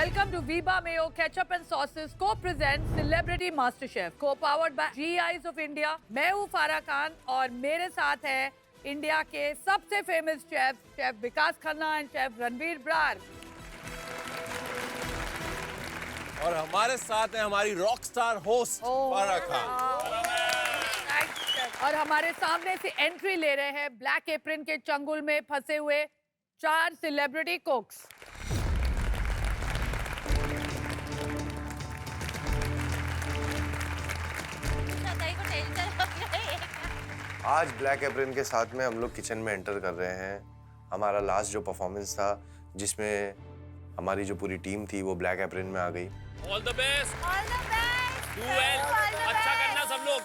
Welcome to Viva Mayo Ketchup and Sauces co-presents Celebrity MasterChef, co-powered by GIs of India. मैं हूँ फारा खान और मेरे साथ है इंडिया के सबसे famous chef Vikas Khanna and chef Ranveer Brar. और हमारे साथ है हमारी रॉक स्टार होस्ट फारा खान। और हमारे सामने से एंट्री ले रहे हैं ब्लैक एप्रन के चंगुल में फंसे हुए 4 सेलिब्रिटी कुक्स। आज ब्लैक एप्रन के साथ में हम लोग किचन में एंटर कर रहे हैं। हमारा लास्ट जो परफॉर्मेंस था जिसमें हमारी जो पूरी टीम थी वो ब्लैक एप्रन में आ गई। All the best, do well, अच्छा करना सब लोग।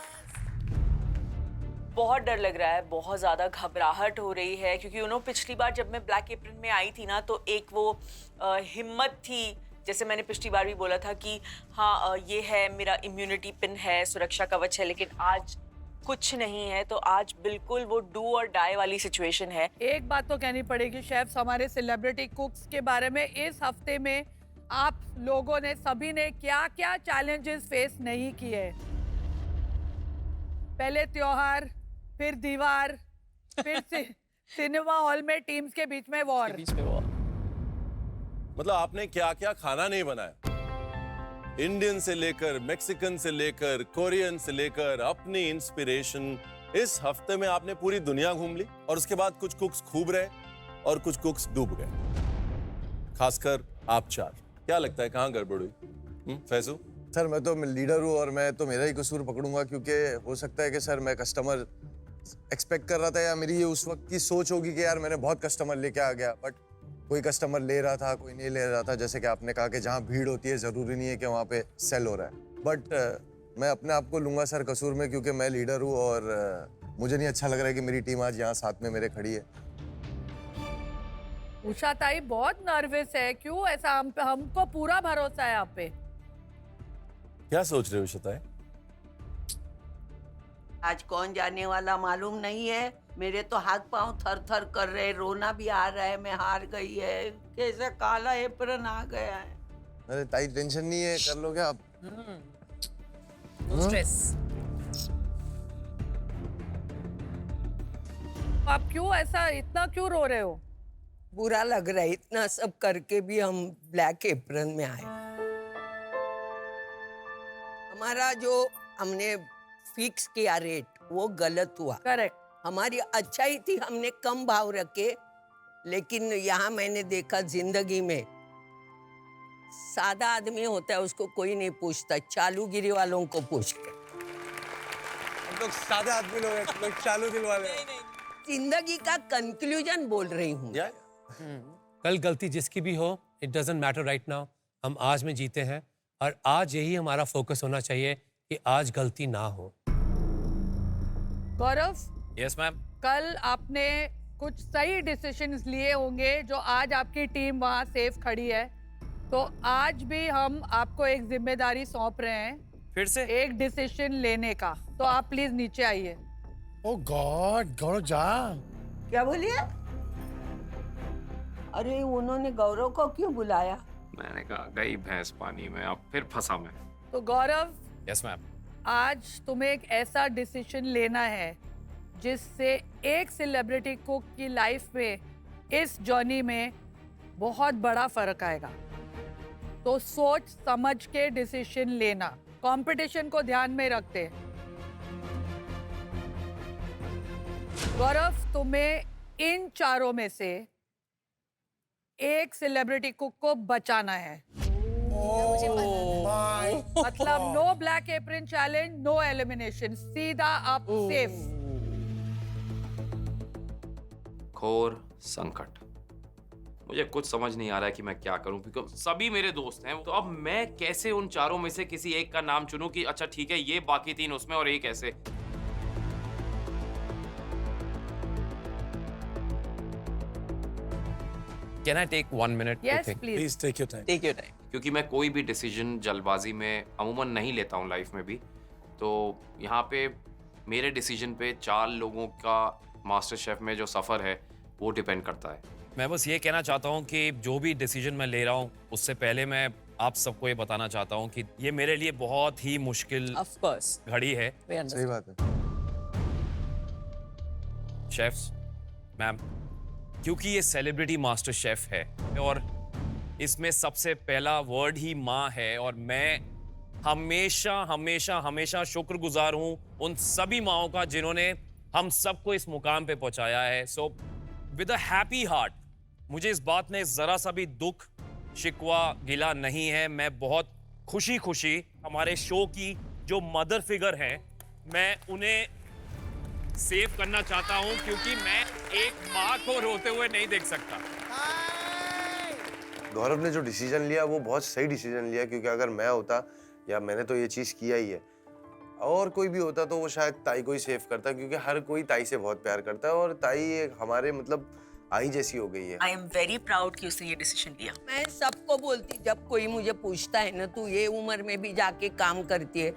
बहुत डर लग रहा है, बहुत ज़्यादा घबराहट हो रही है क्योंकि पिछली बार जब मैं ब्लैक एप्रन में आई थी ना तो एक वो हिम्मत थी, जैसे मैंने पिछली बार भी बोला था कि हाँ ये है मेरा इम्यूनिटी पिन है, सुरक्षा कवच है, लेकिन आज कुछ नहीं है। तो आज बिल्कुल वो डू और डाई वाली सिचुएशन है। एक बात तो कहनी पड़ेगी शेफ्स, हमारे सेलिब्रिटी कुक्स के बारे में इस हफ्ते में आप लोगों ने सभी ने क्या क्या चैलेंजेस फेस नहीं किए। पहले त्योहार, फिर दीवार, फिर सिनेमा हॉल में टीम्स के बीच में वॉर। मतलब आपने क्या क्या खाना नहीं बनाया, इंडियन से लेकर मैक्सिकन से लेकर कोरियन से लेकर अपनी इंस्पिरेशन। इस हफ्ते में आपने पूरी दुनिया घूम ली और उसके बाद कुछ कुक्स खूब रहे और कुछ कुक्स डूब गए, खासकर आप 4। क्या लगता है कहाँ गड़बड़ हुई? फैजू सर मैं तो लीडर हूँ और मैं तो मेरा ही कसूर पकड़ूंगा, क्योंकि हो सकता है कि सर मैं कस्टमर एक्सपेक्ट कर रहा था या मेरी ये उस वक्त की सोच होगी कि यार मैंने बहुत कस्टमर लेके आ गया, बट कोई कस्टमर ले रहा था, कोई नहीं ले रहा था। जैसे कि आपने कहा कि जहाँ भीड़ होती है ज़रूरी नहीं है कि वहाँ पे सेल हो रहा है, बट मैं अपने आप को लूँगा सर कसूर में, क्योंकि मैं लीडर हूँ और मुझे नहीं अच्छा लग रहा है कि मेरी टीम आज यहाँ साथ में मेरे खड़ी है। उषा ताई बहुत नर्वस है, क्यों ऐसा? हमको पूरा भरोसा है आप पे। क्या सोच रहे हो उषा ताई? आज कौन जाने वाला मालूम नहीं है। मेरे तो हाथ पांव थर थर कर रहे, रोना भी आ रहा है, मैं हार गई है। कैसा काला एप्रन आ गया है। अरे ताई टेंशन नहीं है, कर लोगे आप। स्ट्रेस। आप क्यों ऐसा इतना क्यों रो रहे हो? बुरा लग रहा है, इतना सब करके भी हम ब्लैक एप्रन में आए। हमारा जो हमने फिक्स किया रेट वो गलत हुआ। करेक्ट। हमारी अच्छाई थी, हमने कम भाव रखे, लेकिन यहाँ मैंने देखा जिंदगी में सादा आदमी होता है उसको कोई नहीं पूछता, चालूगिरी वालों को पूछते। हम लोग सादे आदमी लोग हैं, लोग चालू दिल वाले। जिंदगी का कंक्लूजन बोल रही हूँ। कल गलती जिसकी भी हो, it doesn't matter right now. हम आज में जीते हैं और आज यही हमारा फोकस होना चाहिए कि आज गलती ना हो। गौरव, यस मैम। कल आपने कुछ सही डिसीजंस लिए होंगे जो आज आपकी टीम वहाँ सेफ खड़ी है, तो आज भी हम आपको एक जिम्मेदारी सौंप रहे हैं, फिर से एक डिसीजन लेने का। तो आप प्लीज नीचे आइए। ओह गॉड, गौरव जा। क्या बोलिए? अरे उन्होंने गौरव को क्यों बुलाया? मैंने कहा गई भैंस पानी में, अब फिर फंसा मैं। तो गौरव, यस मैम। आज तुम्हें एक ऐसा डिसीजन लेना है जिससे एक सेलिब्रिटी कुक की लाइफ में, इस जर्नी में बहुत बड़ा फर्क आएगा। तो सोच समझ के डिसीजन लेना, कंपटीशन को ध्यान में रखते। गौरव, तुम्हें इन 4 में से एक सेलिब्रिटी कुक को बचाना है। मतलब no black apron challenge, no elimination, सीधा आप सेफ। घोर संकट। मुझे कुछ समझ नहीं आ रहा है कि मैं क्या करूं, क्योंकि सभी मेरे दोस्त हैं। तो अब मैं कैसे उन 4 में से किसी एक का नाम चुनूं कि अच्छा ठीक है ये, बाकी 3 उसमें और एक ऐसे। Can I take 1 minute? Yes, please. Please take your time. Take your time. क्योंकि मैं कोई भी डिसीजन जल्दबाजी में अमूमन नहीं लेता हूँ लाइफ में भी। तो यहाँ पे मेरे डिसीजन पे 4 लोगों का मास्टर शेफ में जो सफ़र है वो डिपेंड करता है। मैं बस ये कहना चाहता हूँ कि जो भी डिसीजन मैं ले रहा हूँ उससे पहले मैं आप सबको ये बताना चाहता हूँ कि ये मेरे लिए बहुत ही मुश्किल ऑफ कोर्स घड़ी है। सही बात है। शेफ्स मैम, क्योंकि ये सेलिब्रिटी मास्टर शेफ है और इसमें सबसे पहला वर्ड ही माँ है और मैं हमेशा हमेशा हमेशा शुक्रगुजार हूँ उन सभी माँओं का जिन्होंने हम सबको इस मुकाम पे पहुंचाया है। So with a happy heart, मुझे इस बात में जरा सा भी दुख शिकवा गिला नहीं है। मैं बहुत खुशी खुशी हमारे शो की जो मदर फिगर हैं मैं उन्हें सेव करना चाहता हूं क्योंकि मैं एक माँ को रोते हुए नहीं देख सकता। गौरव ने जो डिसीजन लिया वो बहुत सही डिसीजन लिया, क्योंकि अगर मैं होता या मैंने तो ये चीज किया ही है, और कोई भी होता तो वो शायद ताई को ही सेव करता, क्योंकि हर कोई ताई से बहुत प्यार करता है और ताई एक हमारे मतलब आई जैसी हो गई है। आई एम वेरी प्राउड कि उसने ये डिसीजन लिया। मैं सबको बोलती, जब कोई मुझे पूछता है ना तू ये उम्र में भी जाके काम करती है,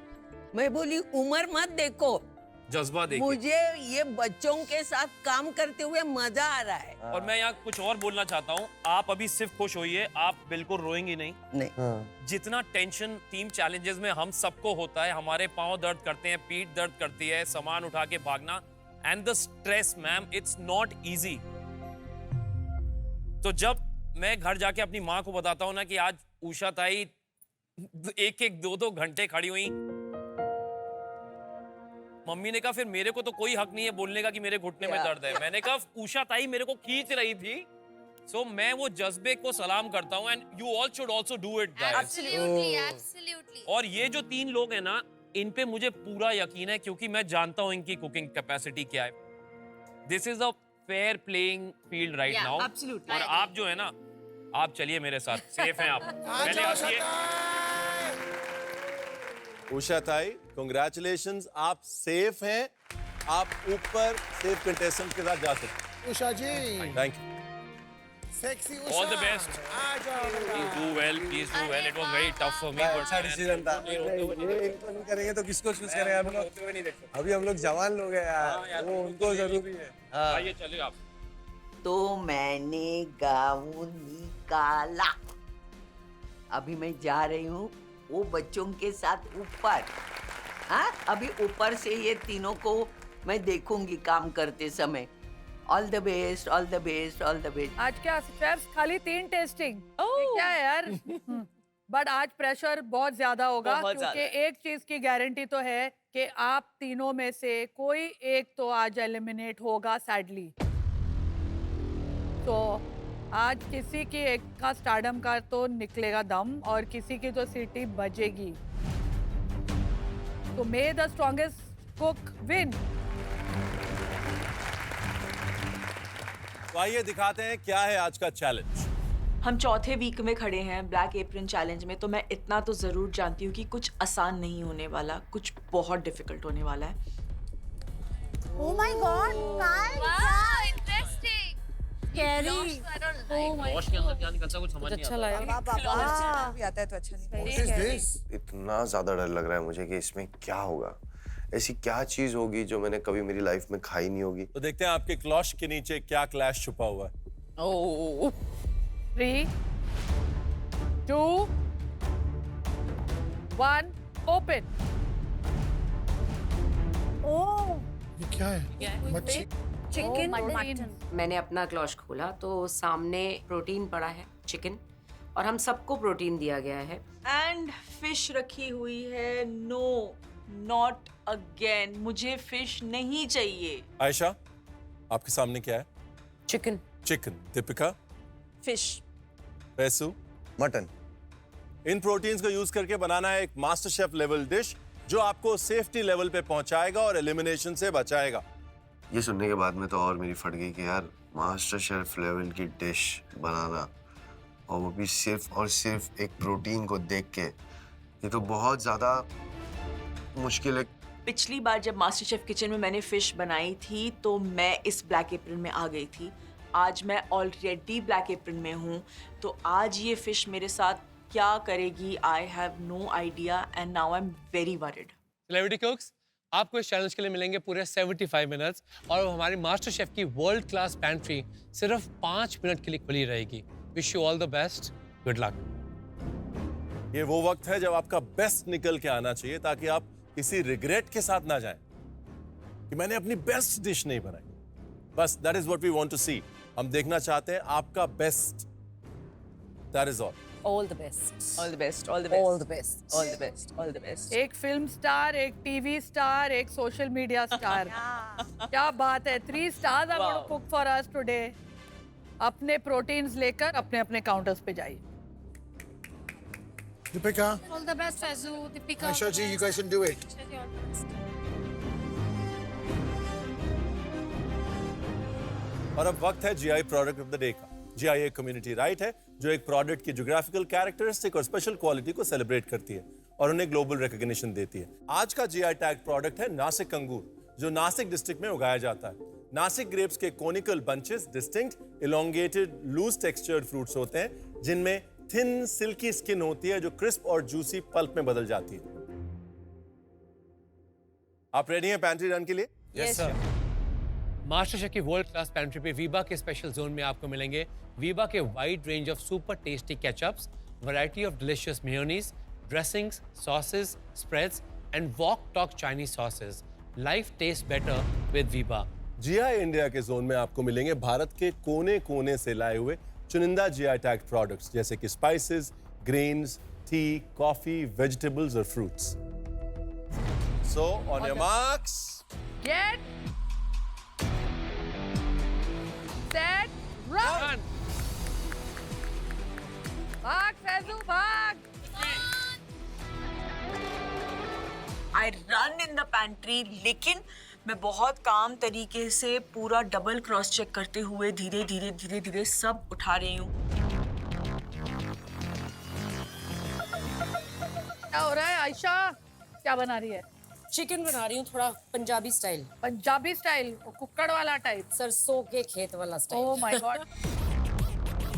मैं बोली उम्र मत देखो, जज्बा देखिए। मुझे ये बच्चों के साथ काम करते हुए मजा आ रहा है। और मैं यहाँ कुछ और बोलना चाहता हूँ, आप अभी सिर्फ खुश होइए, आप बिल्कुल रोएंगी नहीं। नहीं, जितना टेंशन टीम चैलेंजेस में हम सबको होता है, हमारे पाँव दर्द करते हैं, पीठ दर्द करती है, सामान उठा के भागना, and the stress ma'am, it's not easy. तो जब मैं घर जाके अपनी माँ को बताता हूँ ना कि आज उषा ताई 1-1, 2-2 घंटे खड़ी हुई, मम्मी ने कहा फिर मेरे को तो कोई हक नहीं है बोलने का कि मेरे घुटने में दर्द है। मैंने कहा उषा ताई मेरे को खींच रही थी। सो मैं वो जज्बे को सलाम करता हूँ and you all should also do it guys. Absolutely. और ये जो 3 लोग हैं ना, इन पे मुझे पूरा यकीन है क्योंकि मैं जानता हूँ इनकी कुकिंग कैपेसिटी क्या है। This is a fair playing field right now. absolutely. और आप जो है ना, आप चलिए मेरे साथ, सेफ हैं आप। पहले आइए। उषा ताई, कांग्रेचुलेशंस, आप सेफ हैं। आप ऊपर सेफ कंटेस्टेंट के साथ जा सकते हैं। Usha ji, thank you. Sexy Usha, All the best. आ जाओ बेटा। Please do well, please do well. It was very tough for me. अच्छा डिसीजन था। ये इनको करेंगे तो किसको चूज करें हम लोग? अभी हम लोग जवान लोग हैं यार, वो उनको जरूरी है। आइए चलिए आप। तो मैंने गाउन निकाला, अभी मैं जा रही हूँ वो बच्चों के साथ ऊपर। हाँ, अभी ऊपर से ये तीनों को मैं देखूंगी काम करते समय। All the best, all the best, all the best. आज क्या शेफ्स खाली 3 टेस्टिंग? ये क्या है यार? बट आज प्रेशर बहुत ज्यादा होगा बहुत क्योंकि एक चीज की गारंटी तो है कि आप तीनों में से कोई एक तो आज एलिमिनेट होगा सैडली। तो आज किसी की एक का स्टारडम का तो निकलेगा दम और किसी की तो सीटी बजेगी। तो मे द स्ट्रॉन्गेस्ट कुक विन। तो आइए दिखाते हैं क्या है आज का चैलेंज। हम चौथे वीक में खड़े हैं ब्लैक एप्रन चैलेंज में, तो मैं इतना तो जरूर जानती हूँ कि कुछ आसान नहीं होने वाला, कुछ बहुत डिफिकल्ट होने वाला है। Oh my God, wow interesting, scary. Oh my wash के अंदर क्या निकलता है कुछ समझ नहीं आता। बाबा, भी आता है तो अच्छा नहीं। What is this? इतना ज्यादा डर लग रहा है मुझे कि इसमें क्या होगा, ऐसी क्या चीज होगी जो मैंने कभी मेरी लाइफ में खाई नहीं होगी। तो देखते हैं आपके क्लॉश के नीचे क्या क्लैश छुपा हुआ है। 3, 2, 1, ओपन। ओह ये क्या है? मच्छी। Chicken mutton. मैंने अपना क्लॉश खोला तो सामने प्रोटीन पड़ा है, चिकन, और हम सबको प्रोटीन दिया गया है। एंड फिश रखी हुई है। नो, नॉट अगेन, मुझे फिश नहीं चाहिए। आयशा, आपके सामने क्या है? चिकन। चिकन। दीपिका? फिश। पैसू? मटन। इन प्रोटीन्स को यूज करके बनाना है एक मास्टर शेफ लेवल डिश जो आपको सेफ्टी लेवल पे पहुंचाएगा और एलिमिनेशन से बचाएगा। ये सुनने के बाद में तो और मेरी फट गई कि यार मास्टर शेफ लेवल की डिश बनाना, और वो भी सिर्फ और सिर्फ एक प्रोटीन को देख के, ये तो बहुत ज्यादा मुश्किल है। पिछली बार जब मास्टर शेफ किचन में मैंने फिश बनाई थी तो मैं इस ब्लैक एप्रन में आ गई थी। आज मैं ऑलरेडी ब्लैक एप्रन में हूँ, तो आज ये फिश मेरे साथ क्या करेगी, I have no idea and now I am very worried. Celebrity cooks, आपको इस चैलेंज के लिए मिलेंगे पूरे 75 मिनट्स और हमारी मास्टर शेफ की वर्ल्ड क्लास पैंट्री सिर्फ 5 मिनट के लिए खुली रहेगी। Wish you all the best, good luck. ये वो वक्त है जब आपका बेस्ट निकल के आना चाहिए ताकि आप किसी रिग्रेट के साथ ना जाएं कि मैंने अपनी बेस्ट डिश नहीं बनाई। बस that is what we want to see. हम देखना चाहते हैं आपका best. That is all. All the best. All the best. All the best. All the best. All the best. All the best. एक film star, एक TV star, एक social media star. क्या बात है, 3 stars are going to cook for us today। अपने proteins लेकर अपने अपने काउंटर्स पे जाइए। Deepika, All the best, Fazu. Deepika. Aisha ji, you guys can do it. और अब वक्त है GI product of the day का। जीआई एक कम्युनिटी राइट है जो एक प्रोडक्ट की ज्योग्राफिकल कैरेक्टरिस्टिक और स्पेशल क्वालिटी को सेलिब्रेट करती है और उन्हें ग्लोबल रिकॉग्निशन देती है। आज का जीआई टैग प्रोडक्ट है नासिक अंगूर, जो नासिक डिस्ट्रिक्ट में उगाया जाता है। नासिक ग्रेप्स के conical bunches distinct elongated loose textured fruits होते हैं जिनमें थिन सिल्की स्किन होती है जो क्रिस्प और जूसी पल्प में बदल जाती है। आप रेडी हैं पैंट्री रन के लिए? Yes sir. मास्टर शेफ की वर्ल्ड क्लास पैंट्री पे वीबा के स्पेशल जोन में आपको मिलेंगे वीबा के wide range of super tasty ketchups, variety of delicious mayonnaise, dressings, sauces, spreads and wok tok Chinese sauces. Life taste better with Veeba. GI India के zone में आपको मिलेंगे भारत के कोने कोने से लाए हुए चुनिंदा जीआई टैग प्रोडक्ट्स जैसे कि spices, grains, tea, coffee, vegetables और fruits. So on your marks, Get set, run! भाग फैजू भाग! I run in the pantry, लेकिन मैं बहुत काम तरीके से पूरा डबल क्रॉस चेक करते हुए धीरे धीरे सब उठा रही हूँ। क्या हो रहा है आयशा? क्या बना रही है? चिकन बना रही हूँ, थोड़ा पंजाबी स्टाइल, पंजाबी स्टाइल, कुक्कड़ वाला टाइप। सरसों के खेत वाला style. Oh my God.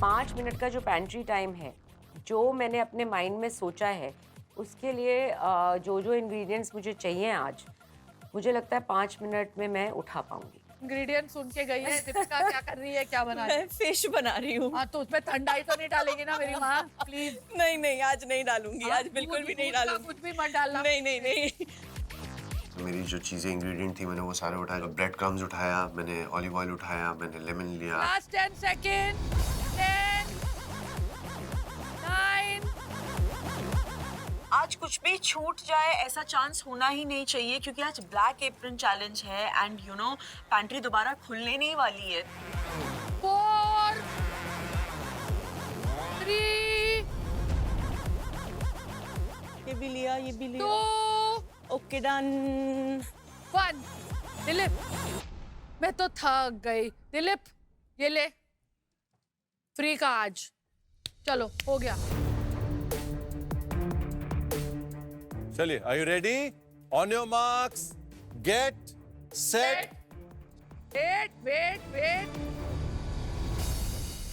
5 minute का जो पैंट्री टाइम है, जो मैंने अपने माइंड में सोचा है, उसके लिए जो जो इंग्रेडिएंट्स मुझे चाहिए आज, मुझे लगता है 5 मिनट में मैं उठा पाऊंगी। इंग्रेडिएंट सुन के गई है। दीपिका क्या कर रही है, क्या बना रही है? मैं फिश बना रही हूँ। हाँ तो उसमें ठंडाई तो नहीं डालेगी ना मेरी माँ, प्लीज। नहीं आज नहीं डालूंगी, आज बिल्कुल भी नहीं डालूंगी। कुछ भी मत डालना। नहीं। मेरी जो चीजें इंग्रेडिएंट थी मैंने वो सारे उठाए। ब्रेड क्रम्स उठाया, मैंने ऑलिव ऑयल उठाया, मैंने लेमन लिया। Last 10 second. 10 9। आज कुछ भी छूट जाए ऐसा चांस होना ही नहीं चाहिए क्योंकि आज ब्लैक एप्रन चैलेंज है एंड यू नो पैंट्री दोबारा खुलने नहीं वाली है। 4 3 ये भी लिया 2 ओके डन। 1। दिलीप, मैं तो थक गई। दिलीप, ये ले, फ्री का आज। चलो हो गया। चलिए, are you ready? On your marks, get set. Wait.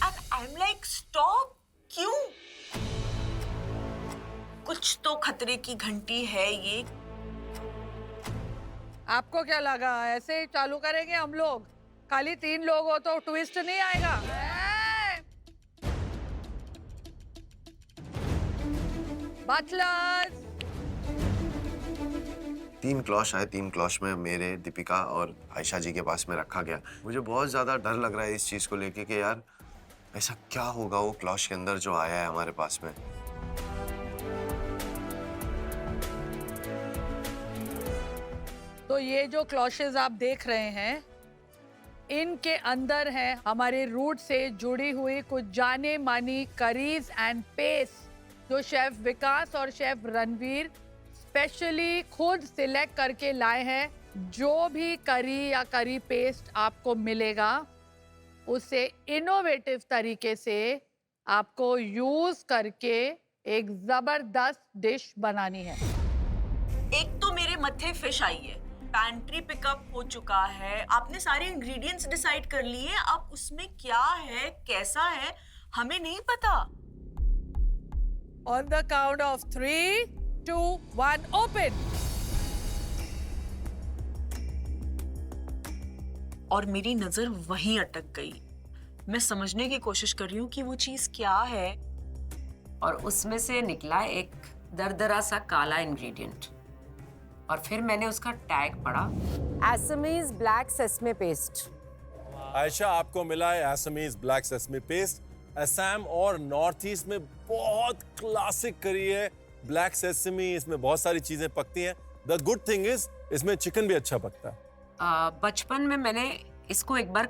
And I am like stop, क्यों? कुछ तो खतरे की घंटी है ये। आपको क्या लगा ऐसे ही चालू करेंगे हम लोग? खाली 3 लोग हो तो ट्विस्ट नहीं आएगा। बटलर्स 3 क्लॉश आए, 3 क्लॉश में मेरे, दीपिका और आयशा जी के पास में रखा गया। मुझे बहुत ज्यादा डर लग रहा है इस चीज को लेके कि यार ऐसा क्या होगा वो क्लॉश के अंदर जो आया है हमारे पास में। तो ये जो क्लॉशेस आप देख रहे हैं, इनके अंदर है हमारे रूट से जुड़ी हुई कुछ जाने मानी करीज एंड पेस्ट जो शेफ विकास और शेफ रणवीर स्पेशली खुद सिलेक्ट करके लाए हैं। जो भी करी या करी पेस्ट आपको मिलेगा उसे इनोवेटिव तरीके से आपको यूज करके एक जबरदस्त डिश बनानी है। एक तो मेरे मत्थे फिश आई है, पैंट्री पिकअप हो चुका है, आपने सारे इंग्रेडिएंट्स डिसाइड कर लिए, अब उसमें क्या है कैसा है हमें नहीं पता। On the count of 3, 2, 1, open. और मेरी नजर वहीं अटक गई। मैं समझने की कोशिश कर रही हूँ कि वो चीज क्या है। और उसमें से निकला एक दरदरा सा काला इंग्रेडिएंट, और फिर मैंने उसका टैग पढ़ा, एसमीज ब्लैक सेसमे पेस्ट। आयशा, आपको मिला है Assamese black sesame paste. Assam और नॉर्थ ईस्ट में बहुत क्लासिक करी है ब्लैक सेसमी। इसमें बहुत सारी चीजें पकती हैं। द गुड थिंग इज इसमें चिकन भी अच्छा पकता है। बचपन में मैंने इसको एक बार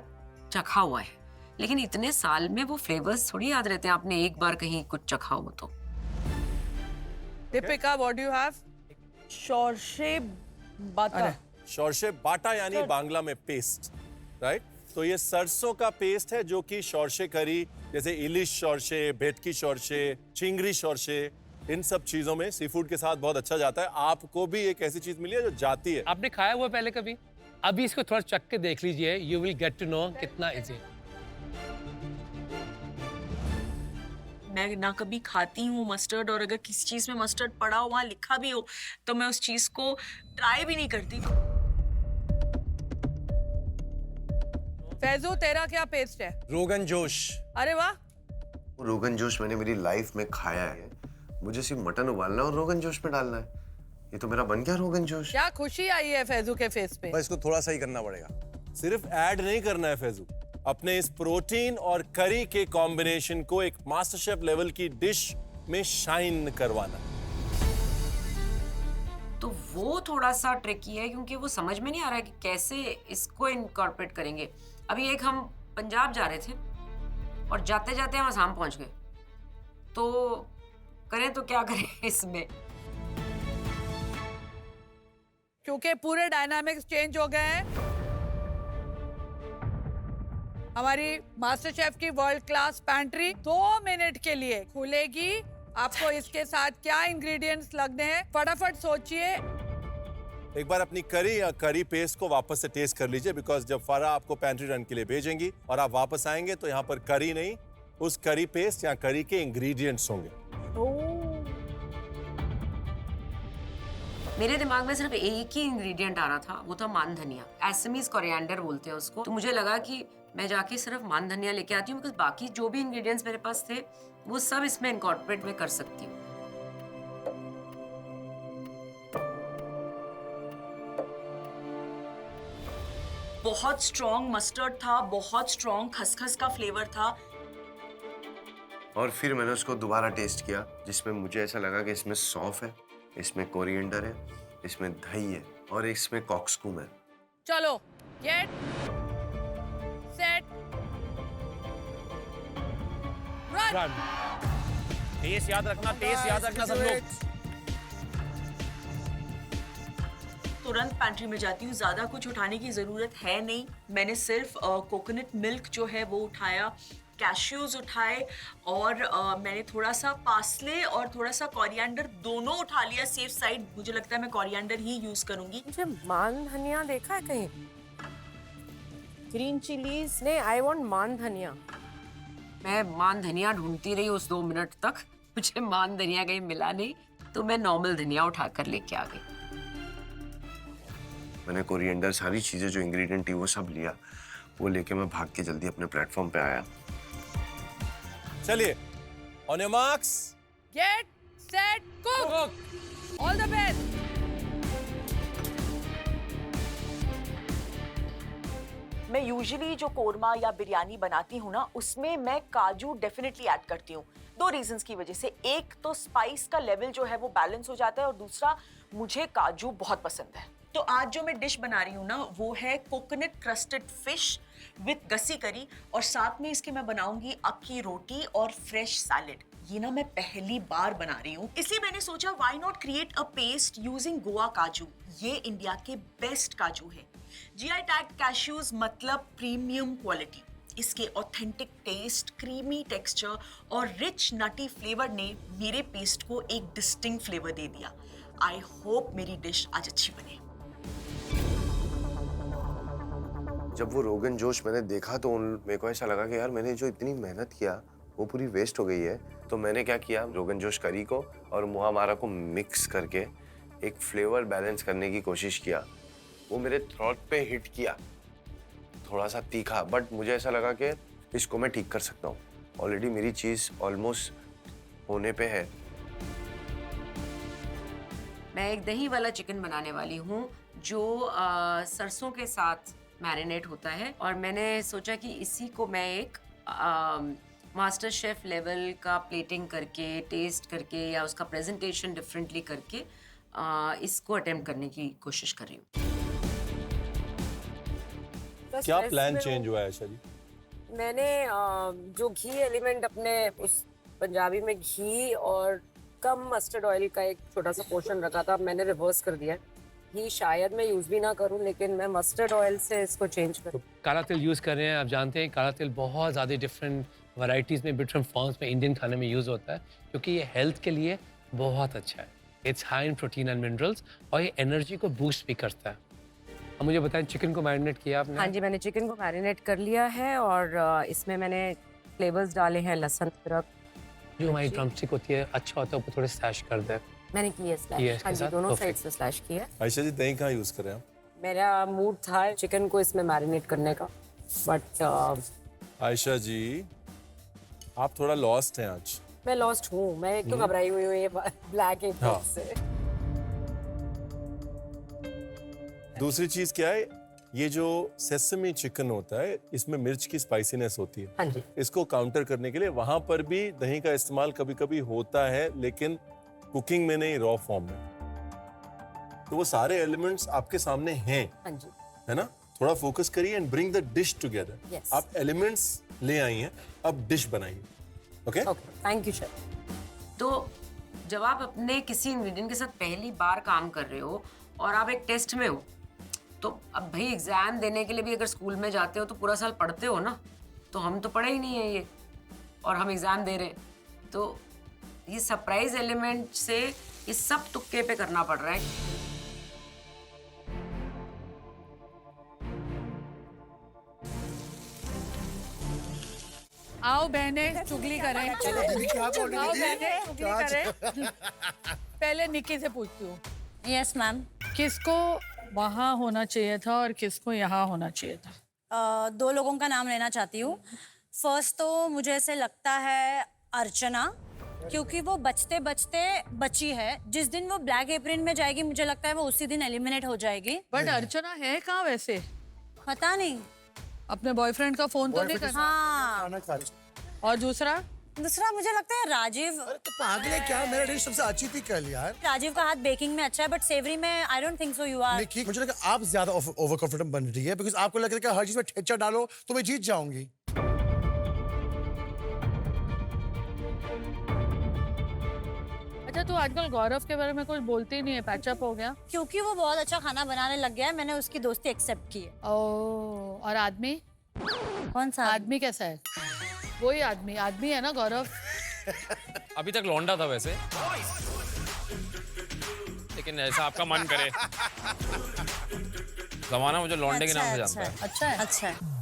चखा हुआ है, लेकिन इतने साल में वो फ्लेवर्स थोड़ी याद रहते हैं आपने एक बार कहीं कुछ चखा हो तो। Deepika, what do you have? Shorshe bata. Shorshe bata यानी बांग्ला में पेस्ट, राइट? तो ये सरसों का पेस्ट है जो कि शोरशे करी, जैसे इलिश शोरशे, भेटकी शोरशे, चिंगरी शोरशे, इन सब चीजों में सी फूड के साथ बहुत अच्छा जाता है। आपको भी एक ऐसी चीज मिली है जो जाती है। आपने खाया हुआ है पहले कभी? अभी इसको थोड़ा चख के देख लीजिए, you will get to know कितना इजी। मैं ना कभी खाती हूँ मस्टर्ड, और अगर किसी चीज में मस्टर्ड पड़ा हो, वहां लिखा भी हो, तो मैं उस चीज को ट्राई भी नहीं करती। फैजू, तेरा क्या पेस्ट है? रोगन जोश। अरे वाह, रोगन जोश मैंने मेरी लाइफ में खाया है। मुझे सिर्फ मटन उबालना और रोगन जोश में डालना है। ये तो मेरा बन गया रोगन जोश। क्या खुशी आई है फैजू के फेस पे। बस इसको थोड़ा सा ही करना पड़ेगा। सिर्फ ऐड नहीं करना है फैजू, अपने इस प्रोटीन और करी के कॉम्बिनेशन को एक मास्टर शेफ लेवल की डिश में शाइन करवाना। तो वो थोड़ा सा ट्रिकी है, क्योंकि वो समझ में नहीं आ रहा है कि कैसे इसको इनकॉर्पोरेट करेंगे। अभी एक हम पंजाब जा रहे थे और जाते जाते हम असम पहुंच गए, तो करें तो क्या करें इसमें, क्योंकि पूरे डायनामिक्स चेंज हो गए हैं। हमारी मास्टर शेफ की वर्ल्ड क्लास पैंट्री 2 मिनट के लिए खुलेगी। आपको इसके साथ क्या इंग्रेडिएंट्स लगने हैं, फटाफट सोचिए। एक बार अपनी करी या करी पेस्ट को वापस से टेस्ट कर लीजिए, बिकॉज जब फरा आपको पेंट्री रन के लिए भेजेंगी और आप वापस आएंगे तो यहाँ पर करी नहीं, उस करी पेस्ट या करी के इंग्रेडिएंट्स होंगे। मेरे दिमाग में सिर्फ एक ही इंग्रेडिएंट आ रहा था, वो था मान धनिया। एसमीज कोरिएंडर बोलते हैं उसको। तो मुझे लगा कि मैं जाके सिर्फ मान धनिया लेके आती हूँ, बिकॉज बाकी जो भी इंग्रेडिएंट्स मेरे पास थे वो सब इसमें इनकॉर्पोरेट में कर सकती हूँ। बहुत स्ट्रॉन्ग मस्टर्ड था, बहुत स्ट्रॉन्ग खसखस का फ्लेवर था। और फिर मैंने उसको दोबारा टेस्ट किया, जिसमें मुझे ऐसा लगा कि इसमें सौंफ है, इसमें कोरिएंडर है, इसमें दही है और इसमें कॉक्सकूम है। चलो, गेट सेट रन। टेस्ट याद रखना, टेस्ट याद रखना सब लोग। तुरंत पैंट्री में जाती हूँ, ज्यादा कुछ उठाने की जरूरत है नहीं। मैंने सिर्फ कोकोनट मिल्क जो है वो उठाया, कैश्यूज उठाए, और मैंने थोड़ा सा पार्सले और थोड़ा सा कोरिएंडर दोनों उठा लिया सेफ साइड। मुझे लगता है मैं कोरिएंडर ही यूज करूंगी। मुझे मान धनिया देखा है कहीं? ग्रीन चिलीज नहीं, आई वांट मान धनिया। मैं मान धनिया ढूंढती रही उस 2 मिनट तक, मुझे मान धनिया कहीं मिला नहीं, तो मैं नॉर्मल धनिया उठाकर लेके आ गई। मैंने कोरिएंडर, सारी चीजें जो इंग्रेडिएंट थी वो सब लिया, वो लेके मैं भाग के जल्दी अपने प्लेटफॉर्म पे आया। चलिए, on your marks, get set cook. All the best. मैं यूजुअली जो कोरमा या बिरयानी बनाती हूँ ना, उसमें मैं काजू डेफिनेटली ऐड करती हूँ। 2 रीजंस की वजह से। एक तो स्पाइस का लेवल जो है वो बैलेंस हो जाता है, और दूसरा मुझे काजू बहुत पसंद है। तो आज जो मैं डिश बना रही हूँ ना, वो है कोकोनट क्रस्टेड फिश विद गसी करी, और साथ में इसके मैं बनाऊंगी अक्की रोटी और फ्रेश सैलेड। ये ना मैं पहली बार बना रही हूँ, इसलिए मैंने सोचा why not create a paste using Goa काजू। ये इंडिया के बेस्ट काजू है। जीआई टैग कैश्यूज मतलब प्रीमियम क्वालिटी। इसके ऑथेंटिक टेस्ट, क्रीमी टेक्सचर और रिच नटी फ्लेवर ने मेरे पेस्ट को एक डिस्टिंक्ट फ्लेवर दे दिया। आई होप मेरी डिश आज अच्छी बने। जब वो रोगन जोश मैंने देखा तो मेरे को ऐसा लगा कि यार मैंने जो इतनी मेहनत किया वो पूरी वेस्ट हो गई है। तो मैंने क्या किया, रोगन जोश करी को और मुहामारा को मिक्स करके एक फ्लेवर बैलेंस करने की कोशिश किया। वो मेरे थ्रोट पे हिट किया। थोड़ा सा तीखा, बट मुझे ऐसा लगा कि इसको मैं ठीक कर सकता हूँ। ऑलरेडी मेरी चीज़ ऑलमोस्ट होने पे है। मैं एक दही वाला चिकन बनाने वाली हूँ जो सरसों के साथ मैरिनेट होता है, और मैंने सोचा कि इसी को मैं एक मास्टर शेफ लेवल का प्लेटिंग करके, टेस्ट करके या उसका प्रेजेंटेशन डिफरेंटली करके इसको अटेम्प्ट करने की कोशिश कर रही हूँ। क्या प्लान चेंज हुआ है आयशा जी? मैंने जो घी एलिमेंट अपने उस पंजाबी में घी और कम मस्टर्ड ऑयल का एक छोटा सा पोर्शन रखा था, मैंने रिवर्स कर दिया है। घी शायद मैं यूज़ भी ना करूं, लेकिन मैं मस्टर्ड ऑयल से इसको चेंज कर। तो काला तिल यूज़ कर रहे हैं, आप जानते हैं काला तिल बहुत ज़्यादा डिफरेंट वैरायटीज़ में, डिफरेंट फॉर्म्स में इंडियन खाने में यूज़ होता है, क्योंकि ये हेल्थ के लिए बहुत अच्छा है। It's high in protein and minerals, और ये एनर्जी को बूस्ट भी करता है। अब मुझे बताएं, चिकन को मैरिनेट किया आपने? हाँ जी, मैंने चिकन को मैरिनेट कर लिया है, और इसमें मैंने फ्लेवर्स डाले हैं, लहसुन, अदरक। जो हमारी ड्रमस्टिक होती है, अच्छा होता है ऊपर थोड़े स्लैश कर दे। मैंने की है स्लैश, हाँ जी, दोनों साइड से स्लैश किया है। आयशा जी दही कहाँ यूज करें आप? मेरा मूड था चिकन को इसमें मैरिनेट करने का, बट आयशा जी आप थोड़ा लॉस्ट हैं आज। मैं लॉस्ट हूँ। मैं एक तो घबराई हुई हूँ ये ब्लैक एग हाँ। से। दूसरी चीज क्या है, ये जो सेसमी चिकन होता है इसमें मिर्च की स्पाइसीनेस होती है। हाँ जी। इसको काउंटर करने के लिए वहां पर भी दही का इस्तेमाल कभी कभी होता है, लेकिन कुकिंग में नहीं, रॉ फॉर्म में। तो वो सारे एलिमेंट्स आपके सामने हैं, हाँ जी। है ना? थोड़ा फोकस करिए and bring the dish together. Yes. आप एलिमेंट्स ले आई हैं, अब डिश बनाइए। Okay? Okay, thank you chef. तो जब आप अपने किसी इंग्रेडिएंट के साथ पहली बार काम कर रहे हो और आप एक टेस्ट में हो, तो अब भाई एग्जाम देने के लिए भी अगर स्कूल में जाते हो तो पूरा साल पढ़ते हो ना, तो हम तो पढ़े ही नहीं है ये, और हम एग्जाम दे रहे हैं। तो ये सरप्राइज एलिमेंट से ये सब तुक्के पे करना पड़ रहा है। आओ बहने चुगली करें। दीदी क्या बोल रही आओ थी? बहने चुगली करें। पहले निक्की से पूछती हूँ, यस मैम। किसको वहाँ होना चाहिए था और किसको यहाँ होना चाहिए था? दो लोगों का नाम लेना चाहती हूँ। फर्स्ट तो मुझे ऐसे लगता है अर्चना, क्योंकि वो बचते बचते बची है। जिस दिन वो ब्लैक एप्रिन में जाएगी मुझे लगता है वो उसी दिन एलिमिनेट हो जाएगी। बट अर्चना है कहाँ वैसे? पता नहीं। अपने बॉयफ्रेंड का फोन तो नहीं कर? हाँ, खाना खा रही। और दूसरा? दूसरा मुझे लगता है राजीव। अरे तो पागल है क्या? मेरा डिश सबसे अच्छी थी कल यार। राजीव का हाथ बेकिंग में अच्छा है, बट सेवरी में I don't think so you are. Nikki, मुझे लगा आप ज्यादा ओवर कॉन्फिडेंट बन रही है, बिकॉज आपको लग रहा है कि हर चीज में ठेचा डालो तो मैं जीत जाऊंगी। अच्छा, तू आजकल गौरव के बारे में कुछ बोलती नहीं है, पैचअप हो गया? क्योंकि वो बहुत अच्छा खाना बनाने लग गया है, मैंने उसकी दोस्ती एक्सेप्ट की है। ओह, और आदमी? कौन सा आदमी कैसा है? वही आदमी है ना गौरव? अभी तक लौंडा था वैसे, लेकिन ऐसा आपका मन करे। जमाना मुझे लौंडे के नाम से जानता है। अच्छा है। अच्छा है।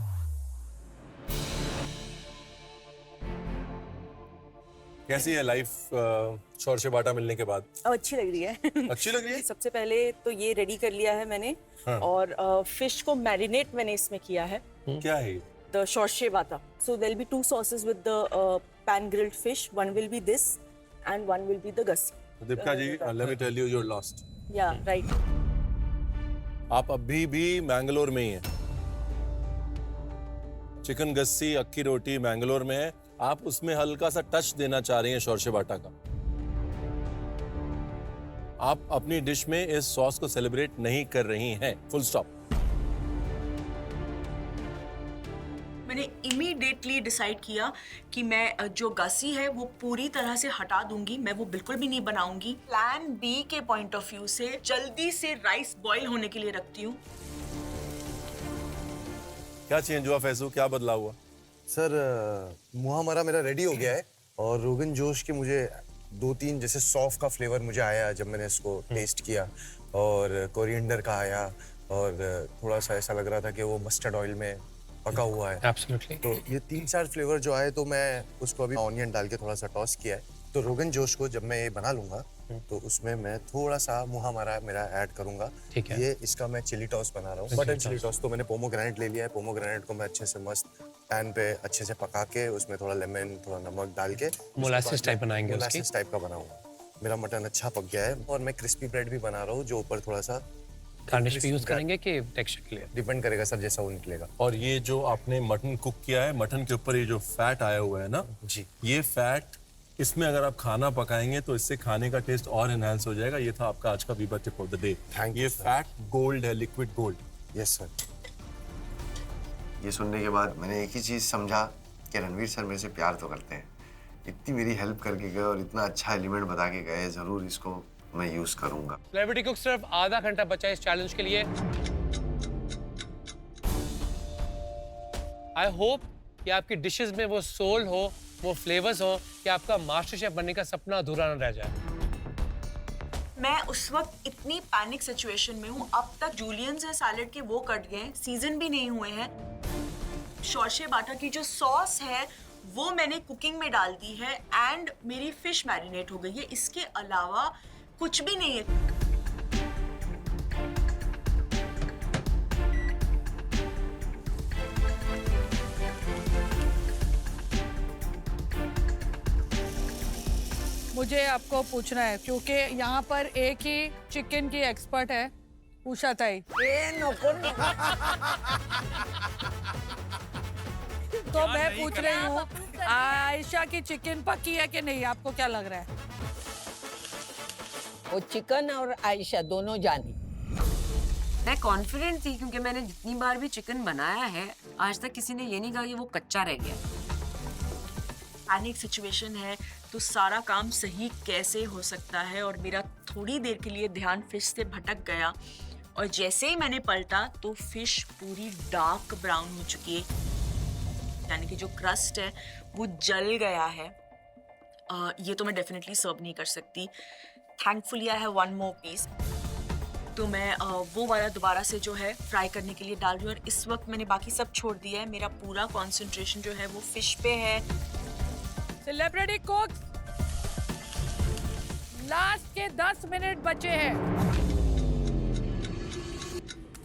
कैसी है लाइफ शौर से बाटा मिलने के बाद? अच्छी लग रही है। अच्छी लग रही है? सबसे पहले तो ये रेडी कर लिया है मैंने, हाँ। और फिश को मैरिनेट मैंने इसमें किया है, क्या है ये? the shorshe bata. So there'll be two sauces with the pan grilled fish. One will be this, and one will be the gassi. Deepika ji, let me tell you, you're lost. Yeah, right. आप अभी भी मैंगलोर में ही हैं। Chicken गस्सी, अक्की रोटी मैंगलोर में है। आप उसमें हल्का सा टच देना चाह रही हैं शौर्य बाटा का। आप अपनी डिश में इस सॉस को सेलिब्रेट नहीं कर रही हैं। Full stop. मैंने इमीडिएटली डिसाइड किया कि मैं जो गसी है वो पूरी तरह से हटा दूंगी, मैं वो बिल्कुल भी नहीं बनाऊंगी। प्लान बी के पॉइंट ऑफ व्यू से जल्दी से राइस बॉईल होने के लिए रखती हूँ। क्या चेंज हुआ फैजू? क्या बदलाव हुआ? सर मुहामरा मेरा रेडी हो गया है, और रोगन जोश के मुझे 2-3 जैसे सौंफ का फ्लेवर मुझे आया जब मैंने इसको टेस्ट किया, और कोरिएंडर का आया, और थोड़ा सा ऐसा लग रहा था कि वो मस्टर्ड ऑयल में पका हुआ है। Absolutely. तो ये 3-4 फ्लेवर जो आए, तो मैं उसको अभी ऑनियन डाल के थोड़ा सा टॉस किया है। तो रोगन जोश को जब मैं ये बना लूंगा तो उसमें मैं थोड़ा सा मुहा मारा मेरा ऐड करूंगा। ठीक है। ये इसका मैं चिली टॉस बना रहा हूँ, बटन चिली टॉस। तो मैंने पोमोग्रेनेट ले लिया है, पोमोग्रेनेट को मैं अच्छे से मस्त पैन पे अच्छे से पका के उसमें थोड़ा लेमन थोड़ा नमक डाल के मोलासिस टाइप बनाएंगे उसकी। मोलासिस टाइप का बनाऊंगा। मेरा मटन अच्छा पक गया है और मैं क्रिस्पी ब्रेड भी बना रहा हूँ जो ऊपर थोड़ा सा गार्निश भी यूज करेंगे कि टेक्सचर के लिए? डिपेंड करेगा सर जैसा वो निकलेगा। और ये जो आपने मटन कुक किया है, मटन के ऊपर ये जो फैट आया हुआ है ना जी, ये फैट इसमें अगर आप खाना पकाएंगे तो इससे खाने का टेस्ट और एनहांस हो जाएगा। ये था आपका आज का Veeba tip of the day. Thank you, ये sir. फैट गोल्ड है, लिक्विड गोल्ड। Yes sir. ये सुनने के बाद मैंने एक ही चीज समझा कि रणवीर सर मेरे से प्यार तो करते हैं। इतनी मेरी हेल्प करके गए और इतना अच्छा एलिमेंट बता के गए, जरूर इसको मैं यूज करूंगा। सेलिब्रिटी कुक सिर्फ आधा घंटा बचा है इस चैलेंज के लिए। आई होप कि आपकी डिशेस में वो सोल हो, वो फ्लेवर्स हो कि आपका मास्टर शेफ बनने का सपना अधूरा न रह जाए। मैं उस वक्त इतनी पैनिक सिचुएशन में हूँ। अब तक जूलियंस है सैलेड के, वो कट गए, सीजन भी नहीं हुए हैं। शॉर्शे बाटा की जो सॉस है वो मैंने कुकिंग में डाल दी है एंड मेरी फिश मैरिनेट हो गई है। इसके अलावा कुछ भी नहीं है। मुझे आपको पूछना है क्योंकि यहाँ पर एक ही चिकन की एक्सपर्ट है, उषा ताई। तो मैं पूछ रही हूँ आयशा की चिकन पकी है कि नहीं, आपको क्या लग रहा है? वो चिकन और आयशा दोनों जानी। मैं कॉन्फिडेंट थी क्योंकि मैंने जितनी बार भी चिकन बनाया है आज तक किसी ने ये नहीं कहा कि वो कच्चा रह गया। पैनिक सिचुएशन है तो सारा काम सही कैसे हो सकता है, और मेरा थोड़ी देर के लिए ध्यान फिश से भटक गया और जैसे ही मैंने पलटा तो फिश पूरी डार्क ब्राउन हो चुकी है, यानी कि जो क्रस्ट है वो जल गया है। ये तो मैं डेफिनेटली सर्व नहीं कर सकती। Thankfully I have one more piece, तो मैं वो वाला दोबारा से जो है फ्राई करने के लिए डाल रही हूँ। और इस वक्त मैंने बाकी सब छोड़ दिया है, मेरा पूरा कंसंट्रेशन जो है वो फिश पे है। सेलिब्रिटी कुक, लास्ट के 10 मिनट बचे हैं।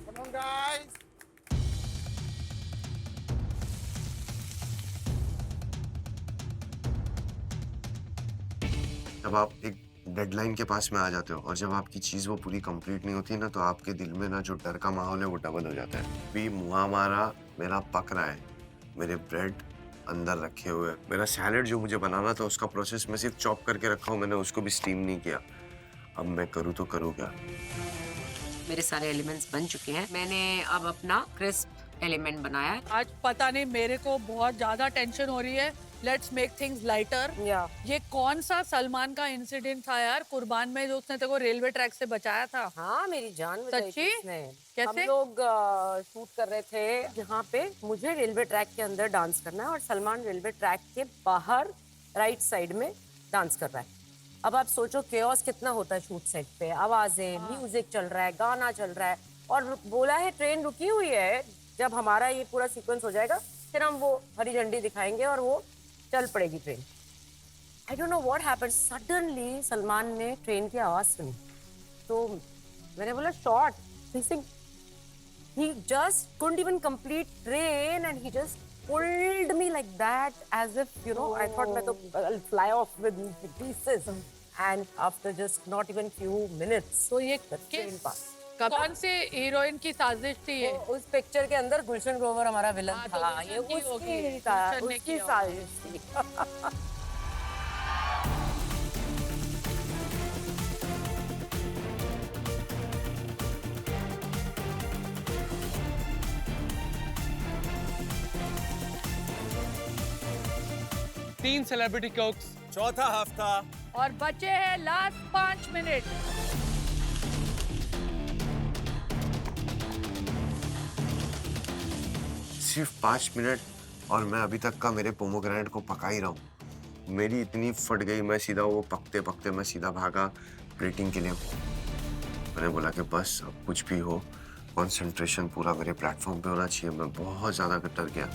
Come on, guys. जब आप एक डेडलाइन के पास में आ जाते हो और जब आपकी चीज वो पूरी कंप्लीट नहीं होती ना, तो आपके दिल में ना जो डर का माहौल है वो डबल हो जाता है। भी मुहा मारा मेरा पक रहा है, मेरे ब्रेड अंदर रखे हुए, मेरा सैलेड जो मुझे बनाना था उसका प्रोसेस मैं सिर्फ चॉप करके रखा हूँ, मैंने उसको भी स्टीम नहीं किया। अब मैं करूँ तो करूँ क्या? मेरे सारे एलिमेंट्स बन चुके हैं। मैंने अब अपना क्रिस्प एलिमेंट बनाया है। आज पता नहीं मेरे को बहुत ज्यादा टेंशन हो रही है। Let's make things lighter. ये कौन सा सलमान का इंसिडेंट था यार कुर्बान में जो उसने तेरे को रेलवे ट्रैक से बचाया था? हाँ, मेरी जान बचाई थी सच्ची? उसने। कैसे? हम लोग शूट कर रहे थे यहाँ पे, मुझे रेलवे ट्रैक के अंदर डांस करना है और सलमान रेलवे ट्रैक के बाहर राइट साइड में डांस कर रहा है। अब आप सोचो केओस कितना होता है शूट सेट पे, आवाजें, म्यूजिक चल रहा है, गाना चल रहा है, और बोला है ट्रेन रुकी हुई है, जब हमारा ये पूरा सीक्वेंस हो जाएगा फिर हम वो हरी झंडी दिखाएंगे और वो चल पड़ेगी train. I don't know what happened, suddenly Salman ने ट्रेन की आवाज सुनी, तो मैंने बोला shot. He just couldn't even complete train and he just pulled me like that as if, you know, I thought मैं तो I'll fly off with pieces. And after just not even few minutes, तो ये the train passed. कौन से heroine की साजिश थी ये? उस पिक्चर के अंदर गुलशन ग्रोवर हमारा विलन हाँ, तो था, ये गुलशन की होगी, उसकी था, गुलशन ने उसकी किया साजिश थी। तीन सेलिब्रिटी कुक्स, चौथा हफ्ता और बचे हैं लास्ट 5 मिनट। सिर्फ 5 मिनट और मैं अभी तक का मेरे पोमोग्रेनेट को पका ही रहा हूँ। मेरी इतनी फट गई, मैं सीधा वो पकते पकते मैं सीधा भागा प्लेटिंग के लिए। मैंने बोला कि बस अब कुछ भी हो कंसंट्रेशन पूरा मेरे प्लेटफॉर्म पे होना चाहिए। मैं बहुत ज्यादा डर गया।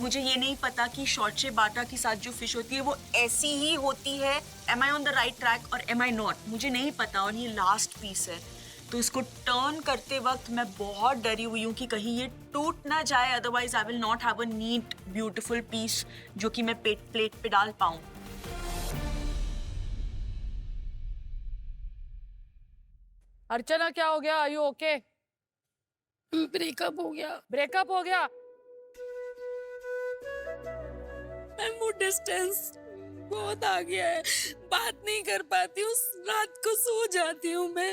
मुझे ये नहीं पता कि शॉर्चे बाटा के साथ जो फिश होती है वो ऐसी ही होती है। Am I on the right track और एम आई नॉट, मुझे नहीं पता। और ये लास्ट पीस है, तो इसको टर्न करते वक्त मैं बहुत डरी हुई हूँ कि कहीं ये टूट ना जाए, otherwise I will not have a neat beautiful piece जो कि मैं प्लेट पे डाल पाऊँ। अर्चना क्या हो गया? Are you okay? ब्रेकअप हो गया। ब्रेकअप हो गया? वो डिस्टेंस बहुत आ गया है, बात नहीं कर पाती हूँ, रात को सो जाती हूँ मैं।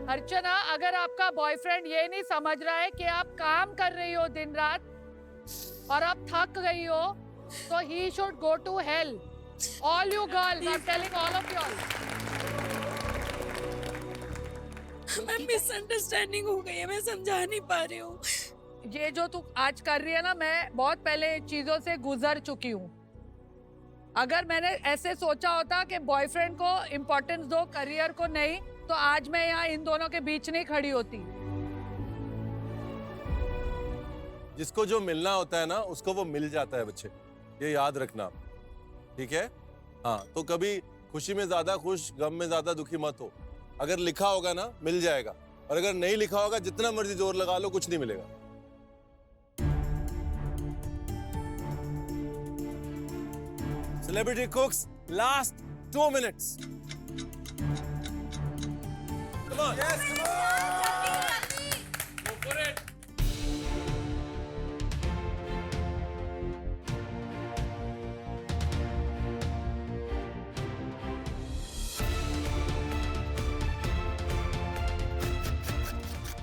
अर्चना, अगर आपका बॉयफ्रेंड ये नहीं समझ रहा है कि आप काम कर रही हो दिन रात और आप थक गई हो, तो he should go to hell. All you girls, I'm telling all of you all. मैं मिसअंडरस्टैंडिंग हो गई है, मैं समझा नहीं पा रही हूँ। ये जो तू आज कर रही है ना, मैं बहुत पहले चीजों से गुजर चुकी हूँ। अगर मैंने ऐसे सोचा होता कि बॉयफ्रेंड को इम्पोर्टेंस दो, करियर को नहीं, तो आज मैं यहाँ इन दोनों के बीच नहीं खड़ी होती। जिसको जो मिलना होता है ना, उसको वो मिल जाता है बच्चे, ये याद रखना, ठीक है? हाँ, तो कभी खुशी में ज्यादा खुश, गम में ज्यादा दुखी मत हो। अगर लिखा होगा ना, मिल जाएगा, और अगर नहीं लिखा होगा, जितना मर्जी जोर लगा लो, कुछ नहीं मिलेगा। Celebrity cooks, last 2 minutes. Come on. Yes, come on. Go for it.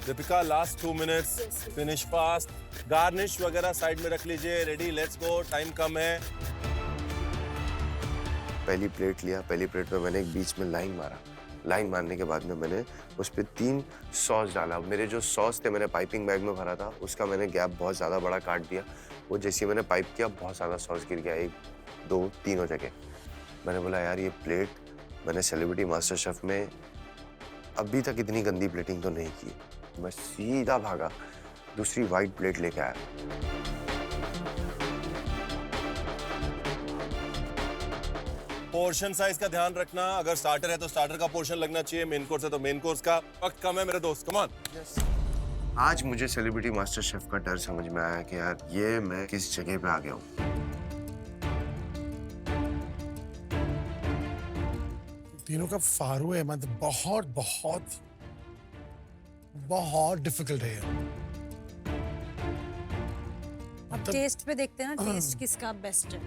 Deepika, last 2 minutes. Finish fast. Garnish वगैरह साइड में रख लीजिए. Ready, let's go. टाइम कम है. पहली प्लेट लिया, पहली प्लेट में मैंने एक बीच में लाइन मारा। लाइन मारने के बाद में मैंने उस पर 3 सॉस डाला। मेरे जो सॉस थे मैंने पाइपिंग बैग में भरा था, उसका मैंने गैप बहुत ज़्यादा बड़ा काट दिया। वो जैसे ही मैंने पाइप किया, बहुत ज़्यादा सॉस गिर गया, 1, 2, 3 जगह। मैंने बोला यार, ये प्लेट मैंने सेलिब्रिटी मास्टर शेफ में अभी तक इतनी गंदी प्लेटिंग तो नहीं की। मैं सीधा भागा, दूसरी वाइट प्लेट लेके आया। पोर्शन साइज का ध्यान रखना। अगर स्टार्टर है तो स्टार्टर का पोर्शन लगना चाहिए, मेन कोर्स है तो मेन कोर्स का। वक्त कम है मेरे दोस्त, कम ऑन। आज मुझे सेलिब्रिटी मास्टर शेफ का डर समझ में आया कि यार, ये मैं किस जगह पे आ गया हूँ। तीनों का फारू है, मतलब बहुत बहुत बहुत डिफिकल्ट है ये। अब टेस्ट पे देखते हैं ना, टेस्ट किसका बेस्ट है।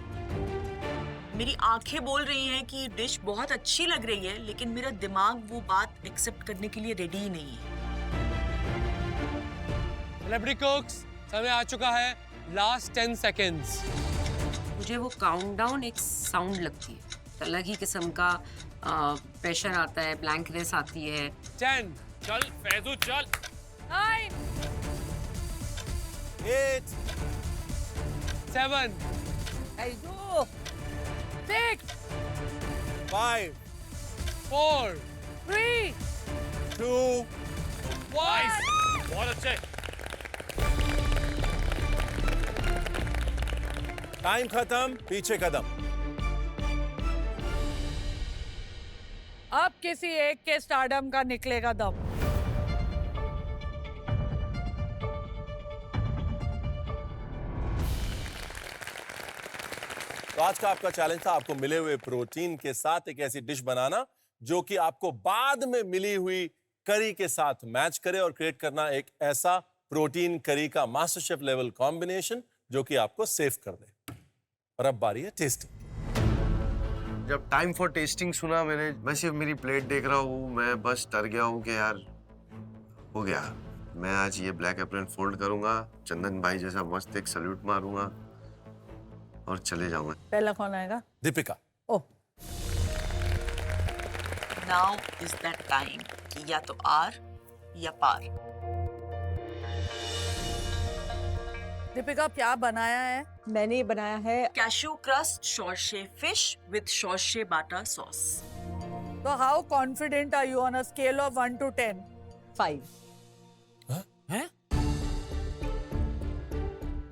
मेरी आंखें बोल रही हैं कि डिश बहुत अच्छी लग रही है, लेकिन मेरा दिमाग वो बात एक्सेप्ट करने के लिए रेडी ही नहीं है। Celebrity cooks, समय आ चुका है, लास्ट 10 seconds. मुझे वो काउंटडाउन एक साउंड लगती है, अलग ही किस्म का प्रेशर आता है, ब्लैंकनेस आती है। 10, चल फैजू चल। 9, 8, 7, 6, 5, 4, 3, 2, 1. बहुत अच्छे। टाइम खत्म, पीछे कदम। अब किसी एक के स्टारडम का निकलेगा दम। तो आज का आपका चैलेंज था आपको मिले हुए प्रोटीन के साथ एक ऐसी डिश बनाना जो कि आपको बाद में मिली हुई करी के साथ मैच करे और क्रिएट करना एक ऐसा प्रोटीन करी का मास्टर शेफ लेवल कॉम्बिनेशन जो कि आपको सेव कर दे। और अब बारी है टेस्टिंग। जब टाइम फॉर टेस्टिंग सुना मैंने, मैं सिर्फ मेरी प्लेट देख रहा हूँ, मैं बस डर गया हूँ कि यार हो गया। मैं आज ये ब्लैक एप्रन फोल्ड करूंगा, चंदन भाई जैसा मस्त एक सल्यूट मारूंगा और चले जाऊंगा। पहला कौन आएगा? दीपिका। ओह, नाउ इज दैट टाइम कि या तो आर या पार। दीपिका क्या बनाया है? मैंने बनाया है cashew crust shorshe fish with shorshe bata sauce. तो how confident are you on a scale of 1 to 10? 5। हैं?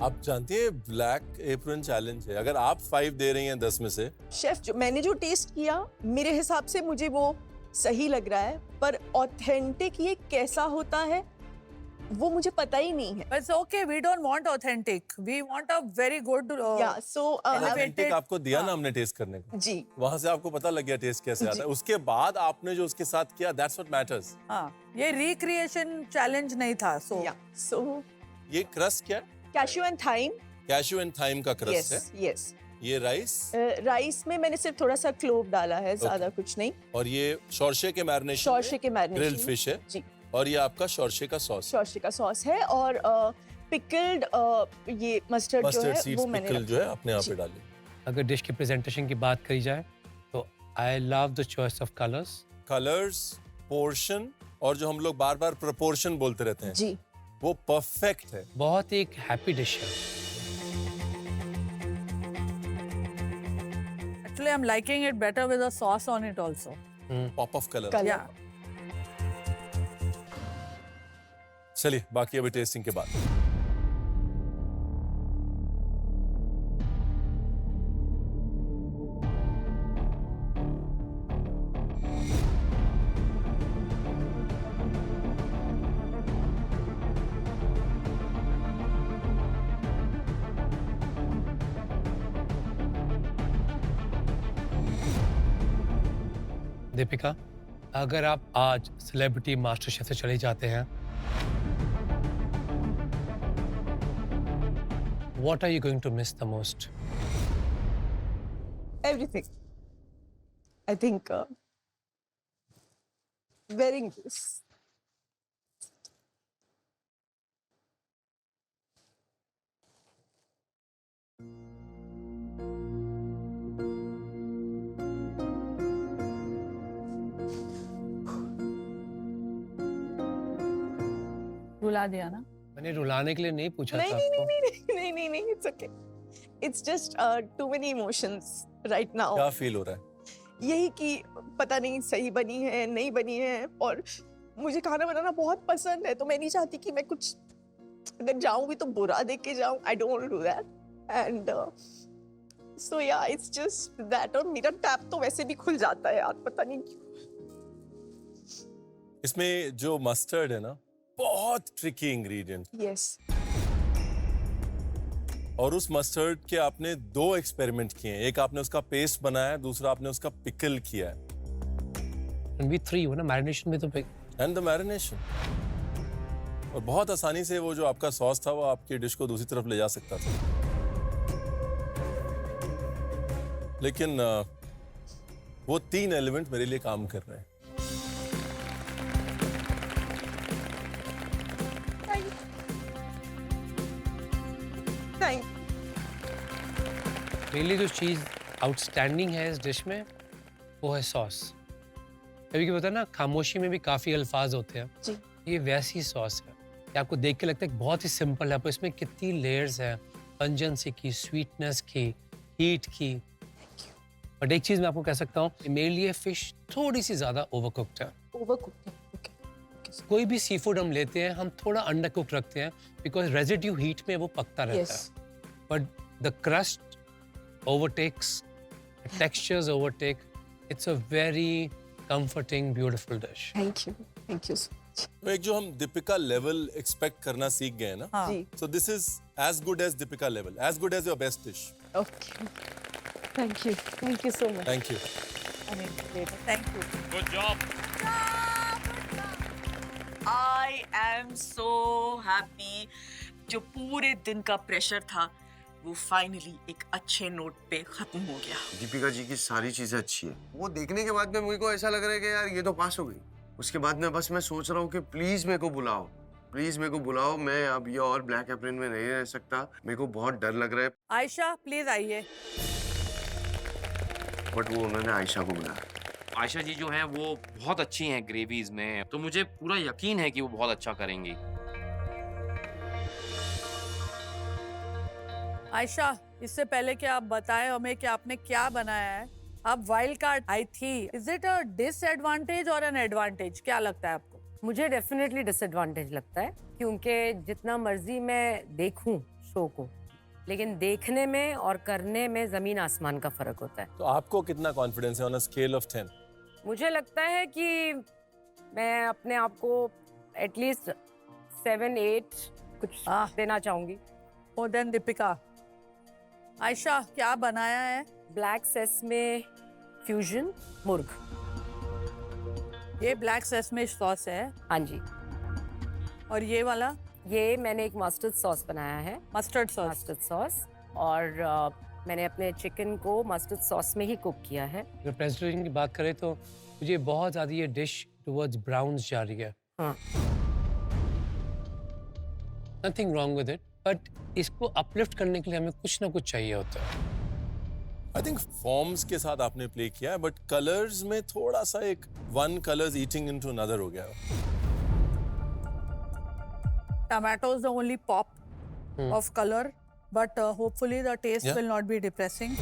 आप जानती हैं ब्लैक एप्रन चैलेंज है, अगर आप 5 दे रही हैं 10 में से, शेफ मैंने जो टेस्ट किया मेरे हिसाब से मुझे वो सही लग रहा है, पर ऑथेंटिक ये कैसा होता है वो मुझे पता ही नहीं है। It's okay, we don't want authentic. We want a very good या सो ऑथेंटिक आपको दिया ना हमने टेस्ट करने को, जी वहां से आपको पता लग गया टेस्ट कैसे आता है, उसके बाद आपने जो उसके साथ किया, दैट्स व्हाट मैटर्स। हाँ, ये रिक्रिएशन चैलेंज नहीं था। या सो ये क्रस्ट क्या है? Cashew and thyme. Cashew and thyme का क्रस्ट यस है। यस। ये राइस, राइस में मैंने सिर्फ थोड़ा सा क्लोव डाला है, ज्यादा कुछ नहीं। और ये शॉर्शे के मैरिनेशन, शॉर्शे के मैरिनेशन, ग्रिल्ड फिश है जी। और ये आपका शॉर्शे का सॉस, शॉर्शे का सॉस है, और पिकल्ड ये मस्टर्ड जो मस्टर्ड है सीड्स वो मैंने पिकल जो है अपने यहाँ जी। पे डाली। अगर डिश की प्रेजेंटेशन की बात करी जाए तो I love the choice of colours. Colours, portion, और जो हम लोग बार बार प्रपोर्शन बोलते रहते हैं जी, वो परफेक्ट है। बहुत ही एक हैप्पी डिश है। Actually, I'm liking it better with a sauce on it also. Pop of colour. Colour. Yeah. चलिए बाकी अभी टेस्टिंग के बाद। दीपिका, अगर आप आज सेलिब्रिटी मास्टर शेफ से चले जाते हैं, what are you going to miss the most? everything. I think wearing this. रुला दिया ना? मैंने रुलाने के लिए नहीं पूछा नहीं था नहीं आपको। नहीं नहीं नहीं नहीं, it's okay. It's just too many emotions right now. क्या फील हो रहा है? यही कि पता नहीं सही बनी है नहीं बनी है, और मुझे खाना बनाना बहुत पसंद है, तो मैं नहीं चाहती कि मैं कुछ अगर जाऊं भी तो बुरा देख के जाऊं। I don't want to do that. And so yeah, it's just that. और मेरा टैप तो वैसे भी खुल जाता है यार, पता नहीं क्यों। इसमें जो मस्टर्ड है ना, बहुत ट्रिकी इंग्रेडिएंट, Yes. और उस मस्टर्ड के आपने 2 एक्सपेरिमेंट किए हैं। एक आपने उसका पेस्ट बनाया है, दूसरा आपने उसका पिकल किया है। And we 3 हो ना, मैरिनेशन में तो एंड द मैरिनेशन, और बहुत आसानी से वो जो आपका सॉस था वो आपकी डिश को दूसरी तरफ ले जा सकता था, लेकिन वो 3 एलिमेंट मेरे लिए काम कर रहे हैं। Thank मेरे लिए जो चीज़ आउटस्टैंडिंग है इस डिश में वो है सॉस। कभी कभी होता है ना, खामोशी में भी काफ़ी अल्फाज होते हैं। जी। ये वैसी सॉस है कि आपको देख के लगता है कि बहुत ही सिंपल है, पर इसमें कितनी लेयर्स हैं, पंजेंसी की, स्वीटनेस की, हीट की। बट एक चीज़ मैं आपको कह सकता हूँ, मेरे लिए फिश थोड़ी सी ज़्यादा ओवरकुक्ड है। Overcooked. Okay. कोई भी सी फूड हम लेते हैं, हम थोड़ा अंडर कुक रखते हैं, बिकॉज रेजिड्यू हीट में वो पकता रहता Yes. है। But the crust overtakes, the textures overtake. It's a very comforting, beautiful dish. Thank you. Thank you so much. तो एक जो हम दीपिका लेवल एक्सपेक्ट करना सीख गए ना, हाँ। जी। So this is as good as Deepika level, as good as your best dish. Okay. Thank you. Thank you so much. Thank you. Thank you. Good job. I am so happy. जो पूरे दिन का प्रेशर था वो finally एक अच्छे note पे खत्म हो गया। दीपिका जी की सारी चीजें अच्छी है, वो देखने के बाद में मुझे को ऐसा लग रहा है कि यार ये तो पास हो गई। उसके बाद में बस मैं सोच रहा हूँ कि प्लीज मेरे को बुलाओ, प्लीज मेरे को बुलाओ। मैं अब ये और ब्लैक एप्रन में नहीं रह सकता, मेरे को बहुत डर लग रहा है। आयशा प्लीज आइए। बट वो उन्होंने आयशा को बुलाया। आयशा जी जो हैं वो बहुत अच्छी हैं ग्रेवीज में, तो मुझे पूरा यकीन है कि वो बहुत अच्छा करेंगी। आयशा, इससे पहले कि आप बताएं हमें कि आपने क्या बनाया है, आप वाइल्ड कार्ड आई थी, इज इट अ डिसएडवांटेज और एन एडवांटेज, क्या लगता है आपको? मुझे डेफिनेटली डिसएडवांटेज लगता है क्योंकि जितना मर्जी मैं देखूं शो को, लेकिन देखने में और करने में ज़मीन आसमान का फ़र्क होता है। तो आपको कितना कॉन्फिडेंस है ऑन अ स्केल ऑफ 10? मुझे लगता है कि मैं अपने आप को एटलीस्ट 7-8 कुछ देना चाहूँगी। More than Deepika. आयशा, क्या बनाया है? ब्लैक सेसमे फ्यूजन मुर्ग। ये ब्लैक सेसमे सॉस है। हाँ जी। और ये वाला? ये मैंने एक मस्टर्ड सॉस बनाया है। Mustard sauce. Mustard sauce. और मैंने अपने चिकन को मस्टर्ड सॉस में ही कुक किया है। अगर प्रेजेंटेशन की बात करें तो मुझे बहुत ज़्यादा ये डिश टुवर्ड्स ब्राउन्स जा रही है। हाँ। Nothing wrong with it, but इसको अपलिफ्ट करने के लिए हमें कुछ ना कुछ चाहिए होता है। आई थिंक फॉर्म्स के साथ आपने प्ले किया है, बट कलर्स में थोड़ा सा एक one colours eating into another हो गया। Tomato is the only pop of color, but hopefully the taste will not be depressing.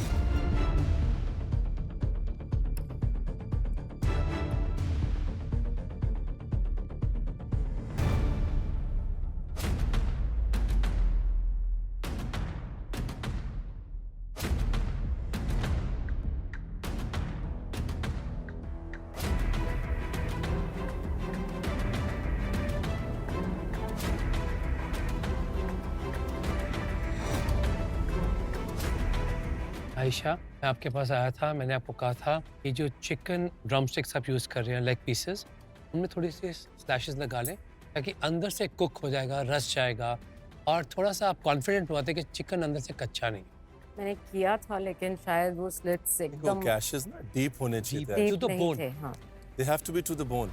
Ayesha, मैं आपके पास आया था, मैंने आपको कहा था कि जो चिकन ड्रमस्टिक्स आप यूज़ कर रहे हैं, लेग पीसेस, उनमें थोड़ी सी स्लैशेस लगा लें ताकि अंदर से कुक हो जाएगा, रस जाएगा और थोड़ा सा आप कॉन्फिडेंट होते कि चिकन अंदर से कच्चा नहीं। मैंने किया था लेकिन शायद वो स्लिट्स एकदम कैशेस ना डीप होने चाहिए थे। deep To the नहीं bone. थे। हाँ। They have to be to the bone.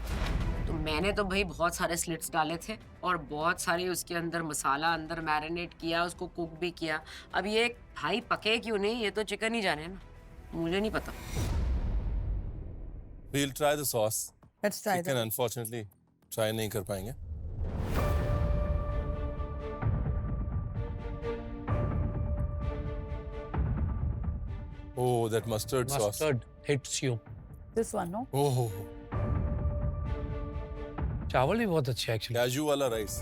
तो मैंने तो भाई बहुत सारे स्लिट्स डाले थे और बहुत सारे उसके अंदर मसाला अंदर मैरिनेट किया, उसको कुक भी किया। अब ये भाई पके क्यों नहीं, ये तो चिकन ही जाने ना, मुझे नहीं पता। We'll try the sauce. Let's try Chicken that. unfortunately try नहीं कर पाएंगे। Oh, that mustard sauce. Mustard hits you. This one, no? Oh, चावल भी बहुत अच्छे एक्चुअली। काजू वाला राइस।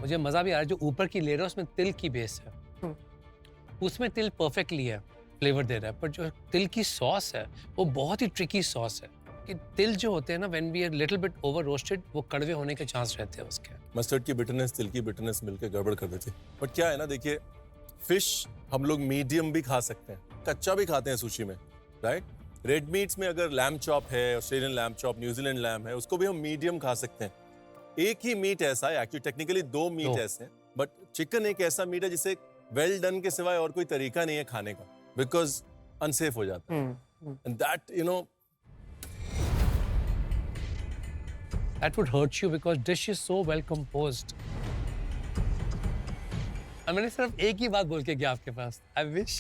मुझे मज़ा भी आ रहा है, जो ऊपर की लेयर है उसमें तिल की बेस है, उसमें तिल परफेक्टली है, फ्लेवर दे रहा है, पर जो तिल की सॉस है वो बहुत ही ट्रिकी सॉस है कि तिल जो होते हैं ना, when we are little bit over roasted, वो कड़वे होने के चांस रहते हैं उसके। मस्टर्ड की बिटरनेस, तिल की बिटरनेस मिलकर गड़बड़ कर देती है। बट क्या है ना, देखिए फिश हम लोग मीडियम भी खा सकते हैं, कच्चा भी खाते हैं सुशी में, राइट? रेड मीट्स में अगर लैम्ब चॉप है, Australian lamb chop, New Zealand lamb है, उसको भी हम मीडियम खा सकते हैं। एक ही मीट ऐसा है, एक्चुअली टेक्निकली दो मीट ऐसे हैं, बट चिकन एक ऐसा मीट है जिसे वेल डन के सिवाय और कोई तरीका नहीं है खाने का, बिकॉज अनसेफ हो जाता है। And that you know That would hurt you because dish is so well composed. और मैंने सिर्फ एक ही बात बोल के गया आपके पास, I wish.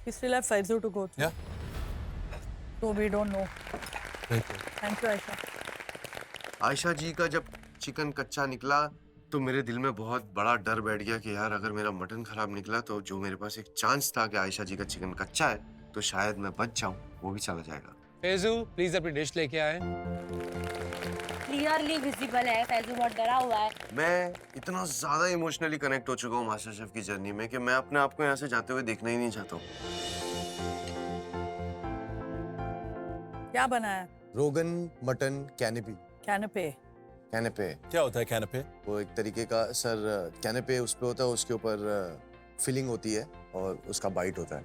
We still have Faizu to go through. Yeah. So we don't know. Thank you. Thank you, Aisha. Ayesha जी का जब चिकन कच्चा निकला तो मेरे दिल में बहुत बड़ा डर बैठ गया कि यार अगर मेरा मटन खराब निकला तो जो मेरे पास एक चांस था कि आयशा जी का चिकन कच्चा है तो शायद मैं बच जाऊं, वो भी चला जाएगा। फैजू, प्लीज अपनी डिश लेके आए। क्लियरली विजिबल है फैजू बहुत डरा हुआ है। मैं इतना ज्यादा इमोशनली कनेक्ट हो चुका हूँ मास्टर शेफ की जर्नी में कि मैं अपने आप को यहाँ से जाते हुए देखना ही नहीं चाहता हूँ। क्या बनाया? रोगन मटन कैनेपी। कैनपे। कैनेपे क्या होता है कैनेपे? वो एक तरीके का सर कैनेपे उस पे होता है, उसके ऊपर फिलिंग होती है और उसका बाइट होता है,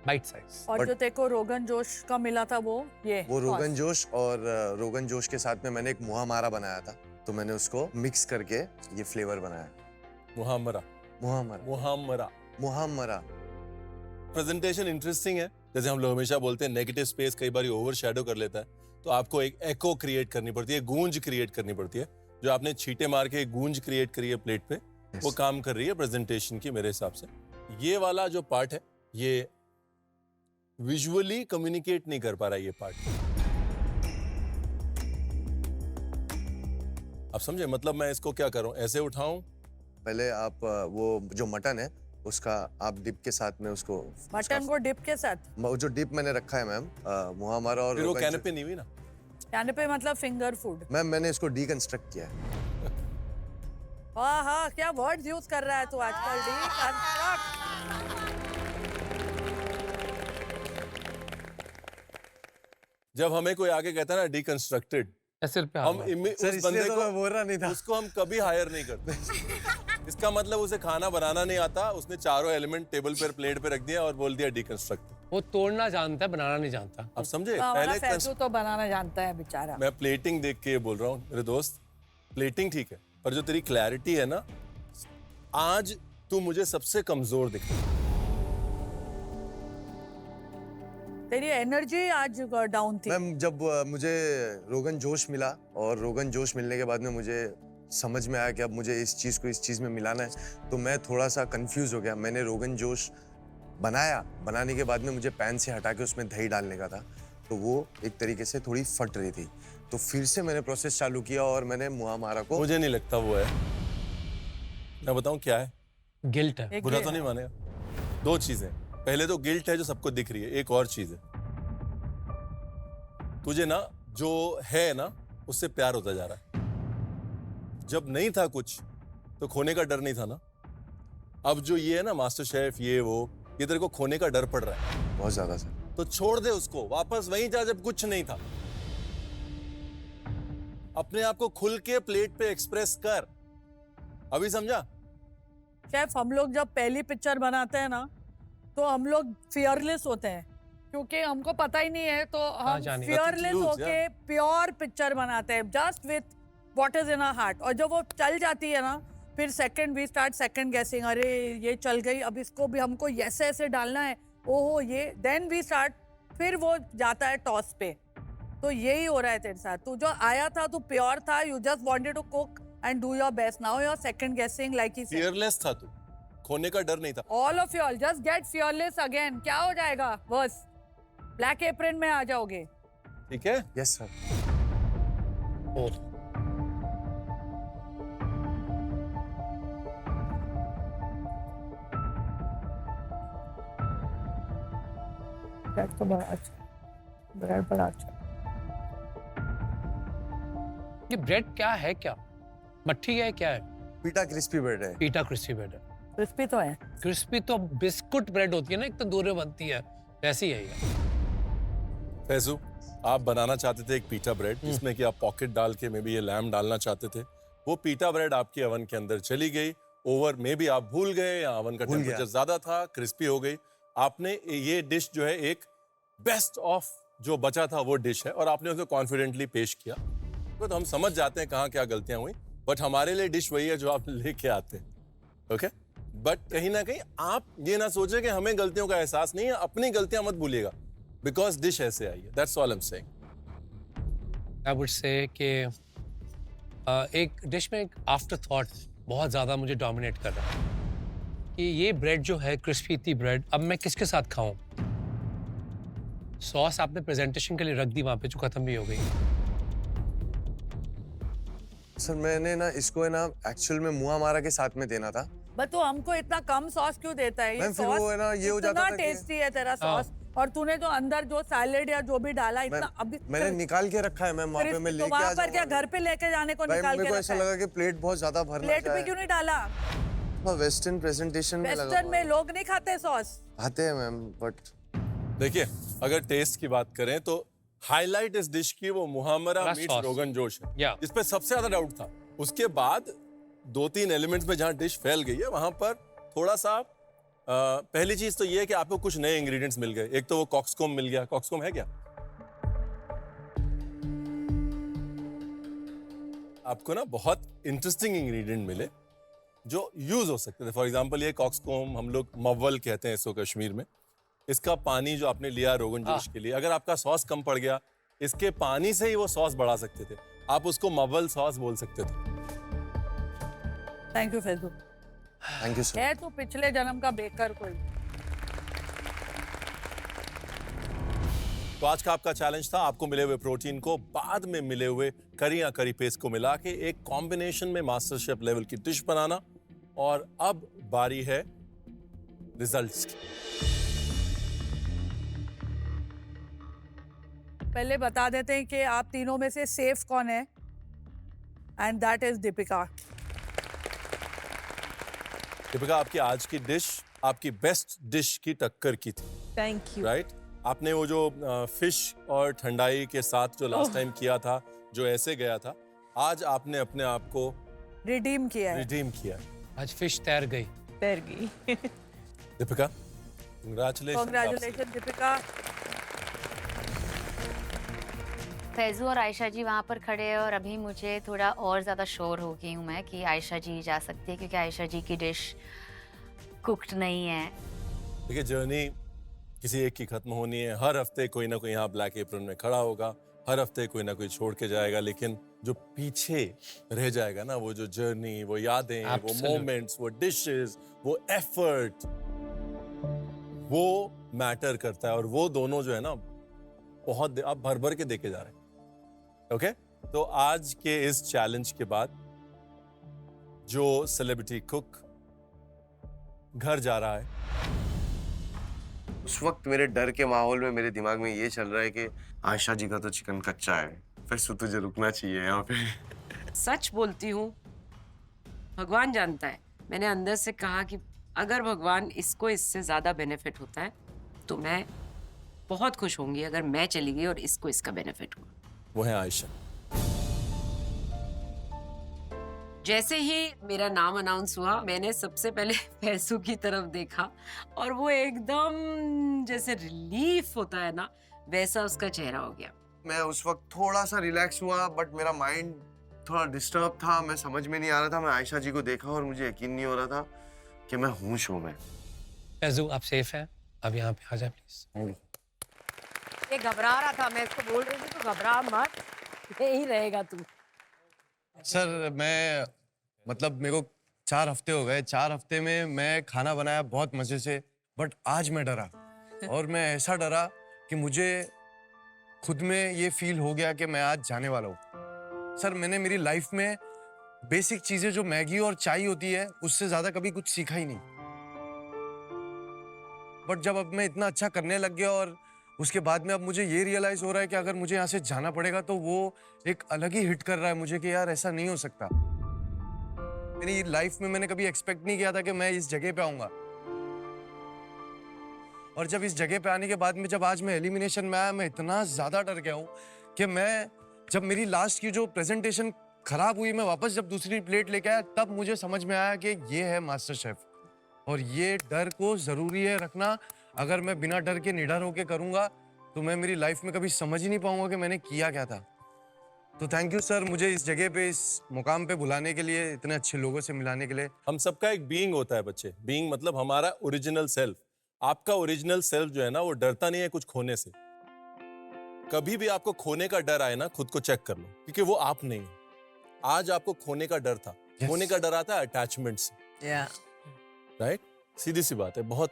बाइट साइज। और जो तेको रोगन जोश का मिला था वो रोगन जोश, और रोगन जोश के साथ में मैंने एक मुहामारा बनाया था, तो मैंने उसको मिक्स करके ये फ्लेवर बनाया। मुहामरा। मुहामरा। मुहामरा। मुहामरा। प्रेजेंटेशन इंटरेस्टिंग है, जैसे हम लोग हमेशा बोलते हैं नेगेटिव स्पेस कई बार ओवर शैडो कर लेता है, तो आपको एक एको क्रिएट करनी पड़ती है, गूंज क्रिएट करनी पड़ती है। जो आपने छींटे मार के गूंज क्रिएट करी है प्लेट पे, वो काम कर रही है प्रेजेंटेशन की मेरे हिसाब से। ये वाला जो पार्ट है ये विजुअली कम्युनिकेट नहीं कर पा रहा है, ये पार्ट। आप समझे मतलब मैं इसको क्या करूं, ऐसे उठाऊं? पहले आप वो जो मटन है उसका आप डिप के साथ में उसको मटन को डिप के साथ? वो जो डिप मैंने रखा है मैम, मुहा हमारा और फिर वो रोगन कैनपे नहीं हुई ना? कैनपे मतलब फिंगर फूड। मैम मैंने इसको डीकंस्ट्रक्ट किया है। हाँ हाँ, क्या वर्ड्स यूज कर रहा है तू आजकल। जब हमें कोई आगे कहता है ना डीकंस्ट्रक्टेड, सिर पे हम सर, उस इसलिए बंदे तो को मैं बोल रहा नहीं था। उसको हम कभी हायर नहीं करते। इसका मतलब उसे खाना बनाना नहीं आता, उसने चारों एलिमेंट टेबल पर प्लेट पे रख दिया और बोल दिया डीकंस्ट्रक्ट। वो तोड़ना जानता है, बनाना नहीं जानता। आप समझे? हमारा फैसू तो बनाना जानता है बेचारा। मैं प्लेटिंग देख के बोल रहा हूँ मेरे दोस्त, प्लेटिंग ठीक है, पर जो तेरी क्लैरिटी है ना, आज तू मुझे सबसे कमजोर दिख रहा है। तेरी एनर्जी आज डाउन थी। मैम जब मुझे रोगन जोश मिला और रोगन जोश मिलने के बाद में मुझे समझ में आया कि अब मुझे इस चीज़ को इस चीज़ में मिलाना है, तो मैं थोड़ा सा कंफ्यूज हो गया। मैंने रोगन जोश बनाया, बनाने के बाद में मुझे पैन से हटा के उसमें दही डालने का था, तो वो एक तरीके से थोड़ी फट रही थी। तो फिर से मैंने प्रोसेस चालू किया और मैंने मुहा मारा को। मुझे नहीं लगता वो है, मैं बताऊं क्या है? गिल्ट है। बुरा तो नहीं मानेगा। दो चीजें, पहले तो गिल्ट है जो सबको दिख रही है, एक और चीज है तुझे ना जो है ना उससे प्यार होता जा रहा है। जब नहीं था कुछ तो खोने का डर नहीं था ना, अब जो ये है ना मास्टर शेफ ये वो, ये तेरे को खोने का डर पड़ रहा है बहुत ज्यादा सर। तो छोड़ दे उसको, वापस वहीं जा जब कुछ नहीं था। अपने आप को खुल के प्लेट पे एक्सप्रेस कर। अभी समझा? शेफ, हम लोग जब पहली पिक्चर बनाते हैं ना तो हम लोग फियरलेस होते हैं, क्योंकि हमको पता ही नहीं है, तो हम जानिए। फियरलेस Nothing to lose, होके प्योर पिक्चर बनाते हैं just with what is in our heart. और जब वो चल जाती है ना, फिर सेकंड वी स्टार्ट सेकंड गेसिंग, अरे ये चल गई, अब इसको भी हमको ऐसे ऐसे डालना है, ओहो ये, देन वी स्टार्ट, फिर वो जाता है टॉस पे। तो यही हो रहा है तेरे साथ। तू जो आया था तू प्योर था, you just wanted to cook and do your best. Now you are second guessing like he said. Fearless था तू, खोने का डर नहीं था। All of you all just get fearless again. क्या हो जाएगा? बस ब्लैक एप्रन में आ जाओगे। ठीक है? Yes sir. ब्रेड तो बड़ा अच्छा, ब्रेड बड़ा अच्छा। ये ब्रेड क्या है? क्या मट्ठी है? क्या है? पीटा क्रिस्पी ब्रेड है। पीटा क्रिस्पी ब्रेड है। क्रिस्पी तो है। क्रिस्पी तो बिस्कुट ब्रेड होती है ना, एक तंदूर में बनती है, वैसी है ये। फैजू, आप बनाना चाहते थे एक पीटा ब्रेड जिसमें कि आप पॉकेट डाल के में भी ये लैम डालना चाहते थे। वो पीटा ब्रेड आपके ओवन के अंदर चली गई, ओवर में भी आप भूल गए या ओवन का टेम्परेचर ज्यादा था, क्रिस्पी हो गई। आपने ये डिश जो है एक बेस्ट ऑफ जो बचा था वो डिश है और आपने उसे कॉन्फिडेंटली पेश किया। तो हम समझ जाते हैं कहाँ क्या गलतियां हुई, बट हमारे लिए डिश वही है जो आप लेके आते हैं। ओके, बट कहीं ना कहीं आप ये ना सोचे कि हमें गलतियों का एहसास नहीं है, अपनी गलतियां मत भूलिएगा, बिकॉज डिश ऐसे आई है। That's all I am saying. I would say कि एक डिश में एक आफ्टर थॉट बहुत ज़्यादा मुझे डोमिनेट कर रहा है कि ये ब्रेड जो है क्रिस्पी थी ब्रेड, अब मैं किसके साथ खाऊं? सॉस आपने प्रेजेंटेशन के लिए रख दी वहाँ पे, जो खत्म भी हो गई। सर मैंने ना इसको है ना एक्चुअल में मुहा मारा के साथ में देना था। बट तो हमको इतना कम सॉस क्यों देता है? ये मैम, फिर वो है ना, ये हो जाता था कि- टेस्टी है तेरा सॉस, और तूने जो अंदर जो सैलेड या जो भी डाला इतना अभी मैंने निकाल के रखा है मैम, वहाँ पे मैं तो लेके आ वहाँ पर क्या जाऊंगा। घर पे लेके जाने को भाई निकाल मेरे के को ऐसा रखा है? लगा कि प्लेट बहुत ज्यादा भरना प्लेट जाए। पे क्यों नहीं डाला? वेस्टर्न प्रेजेंटेशन में लगा वेस्टर्न हुआ में है। लोग नहीं खाते सॉस। आते हैं मैम, बट देखिए, अगर टेस्ट की बात करें तो हाईलाइट इस डिश की वो मुहामरा बड़ा मीट्स sauce। रोगन जोश है, Yeah. इस पे सबसे ज्यादा डाउट था। उसके बाद दो तीन एलिमेंट्स में जहां डिश फैल गई है वहां पर थोड़ा सा पहली चीज तो ये है कि आपको कुछ नए इंग्रेडिएंट्स मिल गए। एक तो वो कॉक्सकॉम मिल गया। कॉक्सकॉम है क्या? आपको ना बहुत इंटरेस्टिंग इंग्रेडिएंट मिले जो यूज हो सकते थे। फॉर एग्जांपल ये कॉक्सकॉम हम लोग मव्वल कहते हैं इसको कश्मीर में। इसका पानी जो आपने लिया रोगन जोश के लिए, अगर आपका सॉस कम पड़ गया, इसके पानी से ही वो सॉस बढ़ा सकते थे। आप उसको मव्वल सॉस बोल सकते थे। Thank you Faizu. Thank you sir. है तू पिछले जन्म का बेकर कोई। तो आज का आपका चैलेंज था आपको मिले हुए प्रोटीन को बाद में मिले हुए करी या करी पेस्ट को मिला के एक कॉम्बिनेशन में मास्टर शेफ लेवल की डिश बनाना। और अब बारी है रिजल्ट्स की। पहले बता देते हैं कि आप तीनों में से सेफ कौन है, and that is Deepika. Deepika, आपकी आज की डिश आपकी बेस्ट डिश की टक्कर की थी, थैंक यू। राइट? आपने वो जो फिश और ठंडाई के साथ जो लास्ट टाइम किया था, जो ऐसे गया था, आज आपने अपने आप को रिडीम किया है। रिडीम किया। आज फिश तैर गई। तैर गई। दीपिका, कांग्रेचुलेशन दीपिका। फैजू और आयशा जी वहाँ पर खड़े हैं और अभी मुझे थोड़ा और ज़्यादा श्योर हो गई हूँ मैं कि आयशा जी जा सकती है, क्योंकि आयशा जी की डिश कुक्ड नहीं है। देखिए, जर्नी किसी एक की खत्म होनी है। हर हफ्ते कोई ना कोई यहाँ ब्लैक एप्रन में खड़ा होगा, हर हफ्ते कोई ना कोई छोड़ के जाएगा, लेकिन जो पीछे रह जाएगा ना, वो जो जर्नी, वो यादें, वो मोमेंट्स, वो डिशेस, वो एफर्ट, वो मैटर करता है। और वो दोनों जो है ना, बहुत आप भर भर के देके जा रहे हैं। ओके, तो आज के इस चैलेंज के बाद जो सेलिब्रिटी कुक घर जा रहा है, उस वक्त मेरे डर के माहौल में मेरे दिमाग में ये चल रहा है कि आयशा जी का तो चिकन कच्चा है, फिर तुझे रुकना चाहिए यहाँ पे। सच बोलती हूँ, भगवान जानता है, मैंने अंदर से कहा कि अगर भगवान इसको इससे ज्यादा बेनिफिट होता है तो मैं बहुत खुश होंगी अगर मैं चली गई और इसको इसका बेनिफिट हुआ। वो है आयशा। जैसे ही मेरा नाम अनाउंस हुआ, मैंने सबसे पहले फैसू की तरफ देखा और वो एकदम जैसे रिलीफ होता है ना, वैसा उसका चेहरा हो गया। मैं उस वक्त थोड़ा सा रिलैक्स हुआ, बट मेरा माइंड थोड़ा डिस्टर्ब था, मैं समझ में नहीं आ रहा था। मैं आयशा जी को देखा और मुझे यकीन नहीं हो रहा था कि मैं हूँ शो में। फैजू, आप सेफ हैं, अब यहाँ पे आ जाए प्लीज। ये घबरा रहा था, मैं इसको बोल रही थी तो घबरा मत, यही रहेगा तू। सर, मैं मतलब मेरे को 4 हफ्ते हो गए, 4 हफ्ते में मैं खाना बनाया बहुत मजे से, बट आज मैं डरा। और मैं ऐसा डरा कि मुझे खुद में ये फील हो गया कि मैं आज जाने वाला हूँ। सर, मैंने मेरी लाइफ में बेसिक चीजें जो मैगी और चाय होती है, उससे ज्यादा कभी कुछ सीखा ही नहीं। बट जब अब मैं इतना अच्छा करने लग गया और उसके बाद में अब मुझे ये रियलाइज हो रहा है कि अगर मुझे यहाँ से जाना पड़ेगा तो वो एक अलग ही हिट कर रहा है मुझे कि यार ऐसा नहीं हो सकता। मेरी लाइफ में मैंने कभी एक्सपेक्ट नहीं किया था कि मैं इस जगह पे आऊंगा। और जब इस जगह पे आने के बाद में जब आज मैं एलिमिनेशन में आया, मैं इतना ज्यादा डर गया हूँ कि मैं जब मेरी लास्ट की जो प्रेजेंटेशन खराब हुई, मैं वापस जब दूसरी प्लेट लेके आया, तब मुझे समझ में आया कि ये है मास्टर शेफ। और ये डर को जरूरी है रखना। अगर मैं बिना डर के निडर होके करूंगा तो मैं मेरी लाइफ में कभी समझ ही नहीं पाऊंगा कि मैंने किया क्या था। तो थैंक यू सर, मुझे इस जगह पे, इस मुकाम पे बुलाने के लिए, इतने अच्छे लोगों से मिलाने के लिए। हम सबका एक बीइंग होता है बच्चे। बीइंग मतलब हमारा ओरिजिनल सेल्फ। आपका ओरिजिनल सेल्फ जो है ना, वो डरता नहीं है कुछ खोने से। कभी भी आपको खोने का डर आए ना, खुद को चेक कर लो, क्योंकि वो आप नहीं है। आज आपको खोने का डर था। खोने का डर आता है अटैचमेंट से। राइट? सीधी सी बात है। बहुत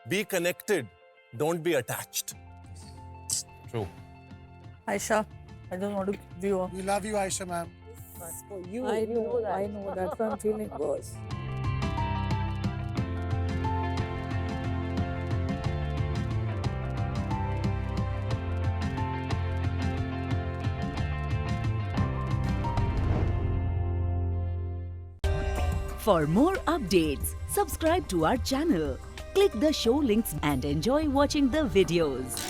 be connected, don't be attached. True. Ayesha, I don't want to give you up. We love you, Aisha, ma'am. I know that's what I'm feeling worse. For more updates, subscribe to our channel, click the show links and enjoy watching the videos.